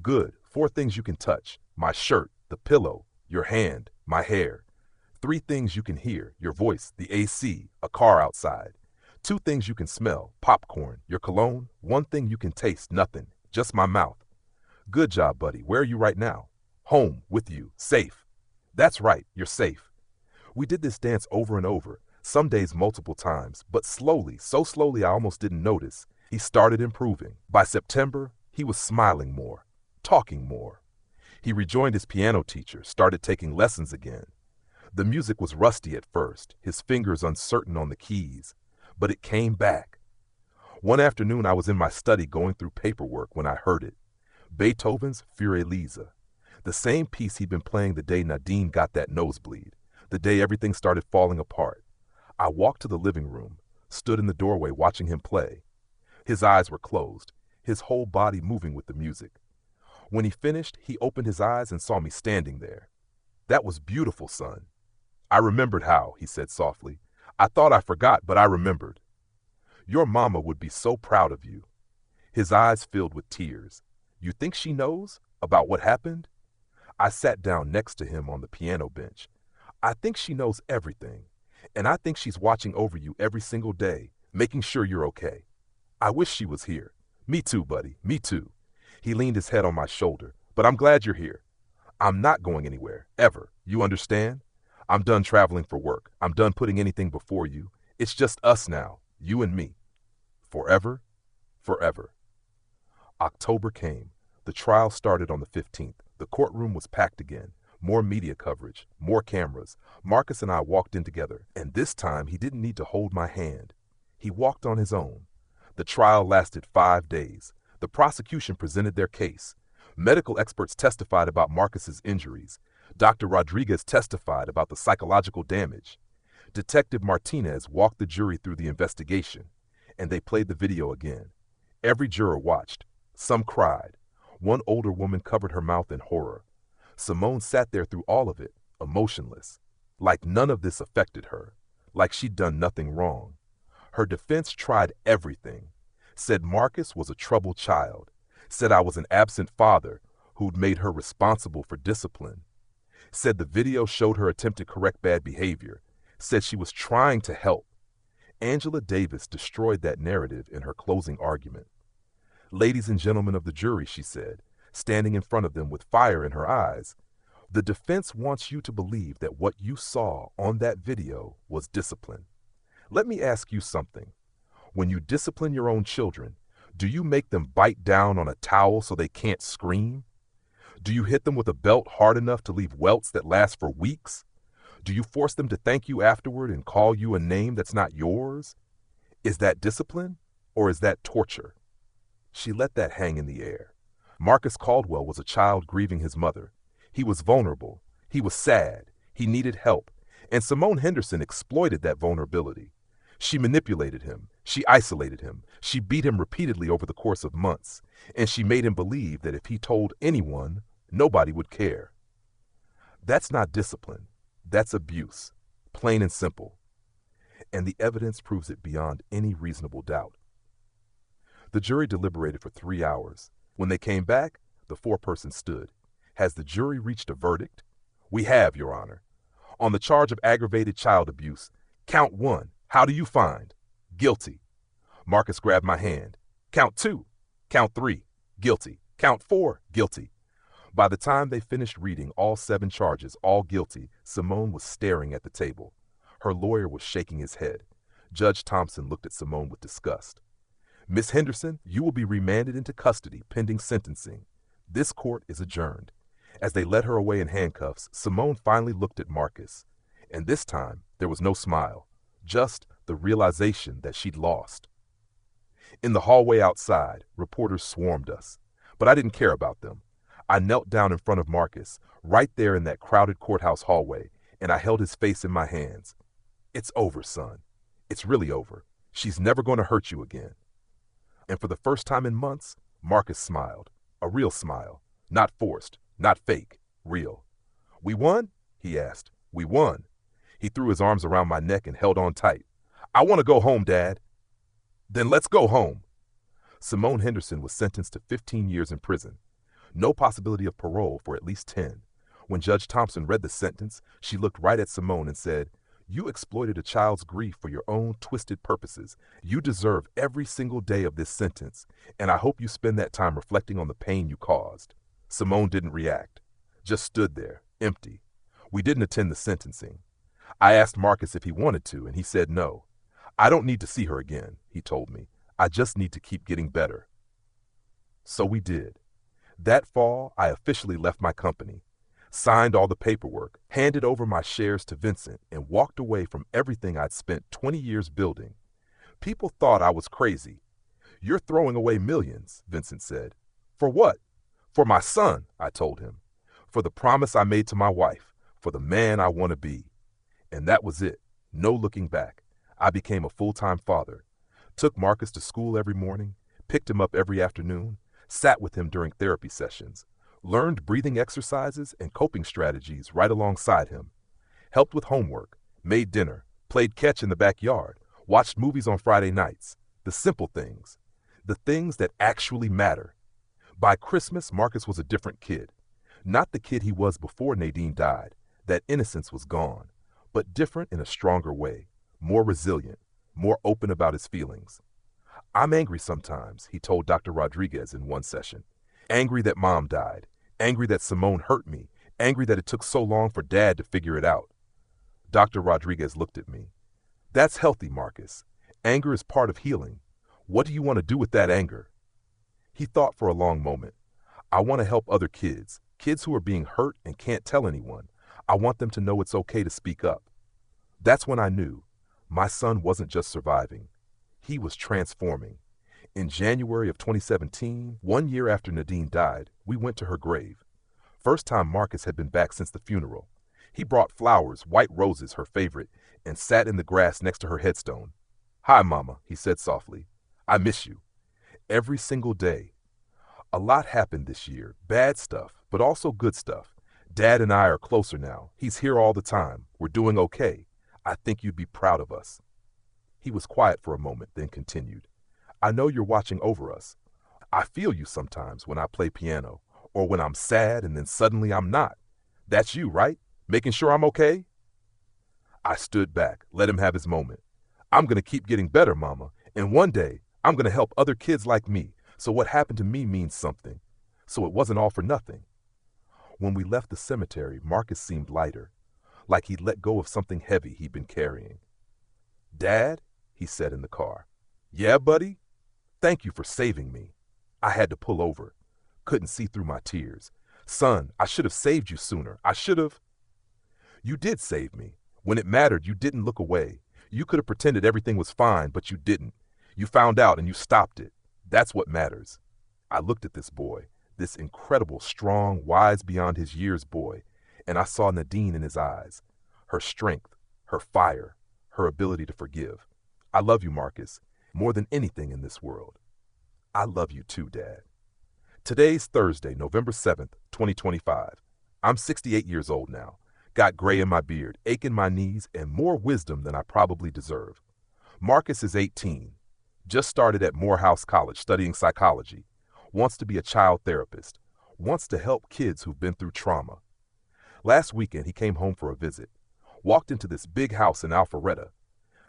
Speaker 1: Good. 4 things you can touch. My shirt, the pillow, your hand, my hair. 3 things you can hear, your voice, the AC, a car outside. 2 things you can smell, popcorn, your cologne. 1 thing you can taste, nothing, just my mouth. Good job, buddy. Where are you right now? Home, with you, safe. That's right, you're safe. We did this dance over and over, some days multiple times, but slowly, so slowly I almost didn't notice. He started improving. By September, he was smiling more, talking more. He rejoined his piano teacher, started taking lessons again. The music was rusty at first, his fingers uncertain on the keys, but it came back. One afternoon I was in my study going through paperwork when I heard it. Beethoven's Für Elise, the same piece he'd been playing the day Nadine got that nosebleed, the day everything started falling apart. I walked to the living room, stood in the doorway watching him play. His eyes were closed, his whole body moving with the music. When he finished, he opened his eyes and saw me standing there. That was beautiful, son. I remembered how, he said softly. I thought I forgot, but I remembered. Your mama would be so proud of you. His eyes filled with tears. You think she knows about what happened? I sat down next to him on the piano bench. I think she knows everything, and I think she's watching over you every single day, making sure you're okay. I wish she was here. Me too, buddy, me too. He leaned his head on my shoulder. But I'm glad you're here. I'm not going anywhere, ever. You understand? I'm done traveling for work. I'm done putting anything before you. It's just us now, you and me. Forever, forever. October came. The trial started on the 15th. The courtroom was packed again. More media coverage, more cameras. Marcus and I walked in together, and this time he didn't need to hold my hand. He walked on his own. The trial lasted 5 days. The prosecution presented their case. Medical experts testified about Marcus's injuries. Dr. Rodriguez testified about the psychological damage. Detective Martinez walked the jury through the investigation, and they played the video again. Every juror watched. Some cried. One older woman covered her mouth in horror. Simone sat there through all of it, emotionless, like none of this affected her, like she'd done nothing wrong. Her defense tried everything, said Marcus was a troubled child, said I was an absent father who'd made her responsible for discipline, said the video showed her attempt to correct bad behavior, said she was trying to help. Angela Davis destroyed that narrative in her closing argument. Ladies and gentlemen of the jury, she said, standing in front of them with fire in her eyes, the defense wants you to believe that what you saw on that video was discipline. Let me ask you something. When you discipline your own children, do you make them bite down on a towel so they can't scream? Do you hit them with a belt hard enough to leave welts that last for weeks? Do you force them to thank you afterward and call you a name that's not yours? Is that discipline or is that torture? She let that hang in the air. Marcus Caldwell was a child grieving his mother. He was vulnerable. He was sad. He needed help. And Simone Henderson exploited that vulnerability. She manipulated him. She isolated him. She beat him repeatedly over the course of months. And she made him believe that if he told anyone, nobody would care. That's not discipline. That's abuse. Plain and simple. And the evidence proves it beyond any reasonable doubt. The jury deliberated for 3 hours. When they came back, the foreperson stood. Has the jury reached a verdict? We have, Your Honor. On the charge of aggravated child abuse, count 1. How do you find? Guilty. Marcus grabbed my hand. Count 2. Count 3. Guilty. Count 4. Guilty. By the time they finished reading all 7 charges, all guilty, Simone was staring at the table. Her lawyer was shaking his head. Judge Thompson looked at Simone with disgust. Miss Henderson, you will be remanded into custody pending sentencing. This court is adjourned. As they led her away in handcuffs, Simone finally looked at Marcus. And this time, there was no smile, just the realization that she'd lost. In the hallway outside, reporters swarmed us. But I didn't care about them. I knelt down in front of Marcus, right there in that crowded courthouse hallway, and I held his face in my hands. It's over, son. It's really over. She's never going to hurt you again. And for the first time in months, Marcus smiled. A real smile. Not forced. Not fake. Real. We won? He asked. We won. He threw his arms around my neck and held on tight. I want to go home, Dad. Then let's go home. Simone Henderson was sentenced to 15 years in prison. No possibility of parole for at least 10. When Judge Thompson read the sentence, she looked right at Simone and said, You exploited a child's grief for your own twisted purposes. You deserve every single day of this sentence, and I hope you spend that time reflecting on the pain you caused. Simone didn't react, just stood there, empty. We didn't attend the sentencing. I asked Marcus if he wanted to, and he said no. I don't need to see her again, he told me. I just need to keep getting better. So we did. That fall, I officially left my company, signed all the paperwork, handed over my shares to Vincent, and walked away from everything I'd spent 20 years building. People thought I was crazy. You're throwing away millions, Vincent said. For what? For my son, I told him. For the promise I made to my wife, for the man I want to be. And that was it. No looking back. I became a full-time father, took Marcus to school every morning, picked him up every afternoon, sat with him during therapy sessions, learned breathing exercises and coping strategies right alongside him, helped with homework, made dinner, played catch in the backyard, watched movies on Friday nights, the simple things, the things that actually matter. By Christmas, Marcus was a different kid. Not the kid he was before Nadine died. That innocence was gone, but different in a stronger way, more resilient, more open about his feelings. I'm angry sometimes, he told Dr. Rodriguez in one session. Angry that Mom died, angry that Simone hurt me, angry that it took so long for Dad to figure it out. Dr. Rodriguez looked at me. That's healthy, Marcus. Anger is part of healing. What do you want to do with that anger? He thought for a long moment. I want to help other kids, kids who are being hurt and can't tell anyone. I want them to know it's okay to speak up. That's when I knew my son wasn't just surviving. He was transforming. In January of 2017, 1 year after Nadine died, we went to her grave. First time Marcus had been back since the funeral. He brought flowers, white roses, her favorite, and sat in the grass next to her headstone. "Hi, Mama," he said softly. "I miss you. Every single day." A lot happened this year, bad stuff, but also good stuff. Dad and I are closer now. He's here all the time. We're doing okay. I think you'd be proud of us. He was quiet for a moment, then continued. "I know you're watching over us. I feel you sometimes when I play piano, or when I'm sad and then suddenly I'm not. That's you, right? Making sure I'm okay?" I stood back, let him have his moment. "I'm going to keep getting better, Mama, and one day I'm going to help other kids like me, so what happened to me means something. So it wasn't all for nothing." When we left the cemetery, Marcus seemed lighter, like he'd let go of something heavy he'd been carrying. "Dad," he said in the car. "Yeah, buddy? Thank you for saving me." I had to pull over. Couldn't see through my tears. "Son, I should have saved you sooner. I should have." "You did save me. When it mattered, you didn't look away. You could have pretended everything was fine, but you didn't. You found out and you stopped it. That's what matters." I looked at this boy, this incredible, strong, wise beyond his years boy, and I saw Nadine in his eyes. Her strength, her fire, her ability to forgive. "I love you, Marcus, more than anything in this world." "I love you too, Dad." Today's Thursday, November 7th, 2025. I'm 68 years old now. Got gray in my beard, ache in my knees, and more wisdom than I probably deserve. Marcus is 18. Just started at Morehouse College studying psychology. Wants to be a child therapist. Wants to help kids who've been through trauma. Last weekend, he came home for a visit. Walked into this big house in Alpharetta.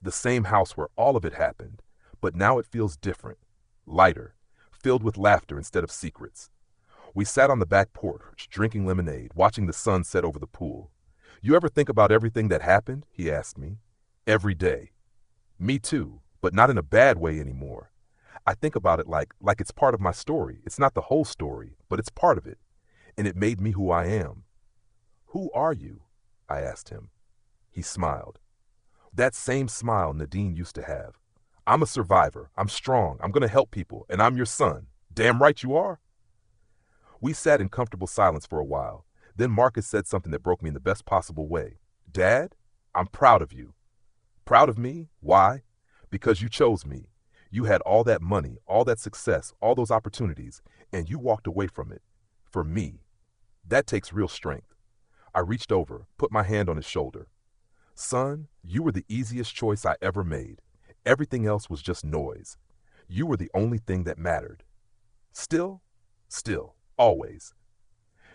Speaker 1: The same house where all of it happened, but now it feels different, lighter, filled with laughter instead of secrets. We sat on the back porch, drinking lemonade, watching the sun set over the pool. "You ever think about everything that happened?" he asked me. "Every day." "Me too, but not in a bad way anymore. I think about it like it's part of my story. It's not the whole story, but it's part of it. And it made me who I am." "Who are you?" I asked him. He smiled. That same smile Nadine used to have. "I'm a survivor. I'm strong. I'm going to help people. And I'm your son. Damn right you are." We sat in comfortable silence for a while. Then Marcus said something that broke me in the best possible way. "Dad, I'm proud of you." "Proud of me? Why?" "Because you chose me. You had all that money, all that success, all those opportunities, and you walked away from it. For me. That takes real strength." I reached over, put my hand on his shoulder. "Son, you were the easiest choice I ever made. Everything else was just noise. You were the only thing that mattered. Still, always."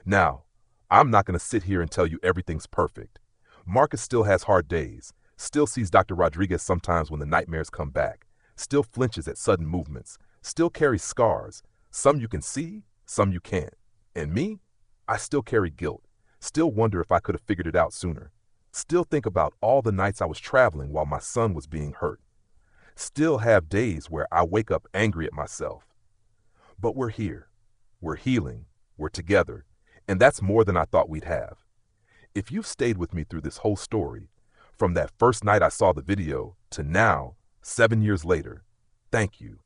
Speaker 1: Now, I'm not going to sit here and tell you everything's perfect. Marcus still has hard days, still sees Dr. Rodriguez sometimes when the nightmares come back, still flinches at sudden movements, still carries scars, some you can see, some you can't. And me? I still carry guilt, still wonder if I could have figured it out sooner, still think about all the nights I was traveling while my son was being hurt, still have days where I wake up angry at myself. But we're here, we're healing, we're together, and that's more than I thought we'd have. If you've stayed with me through this whole story, from that first night I saw the video to now, 7 years later, thank you.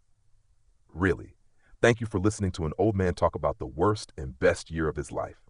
Speaker 1: Really, thank you for listening to an old man talk about the worst and best year of his life.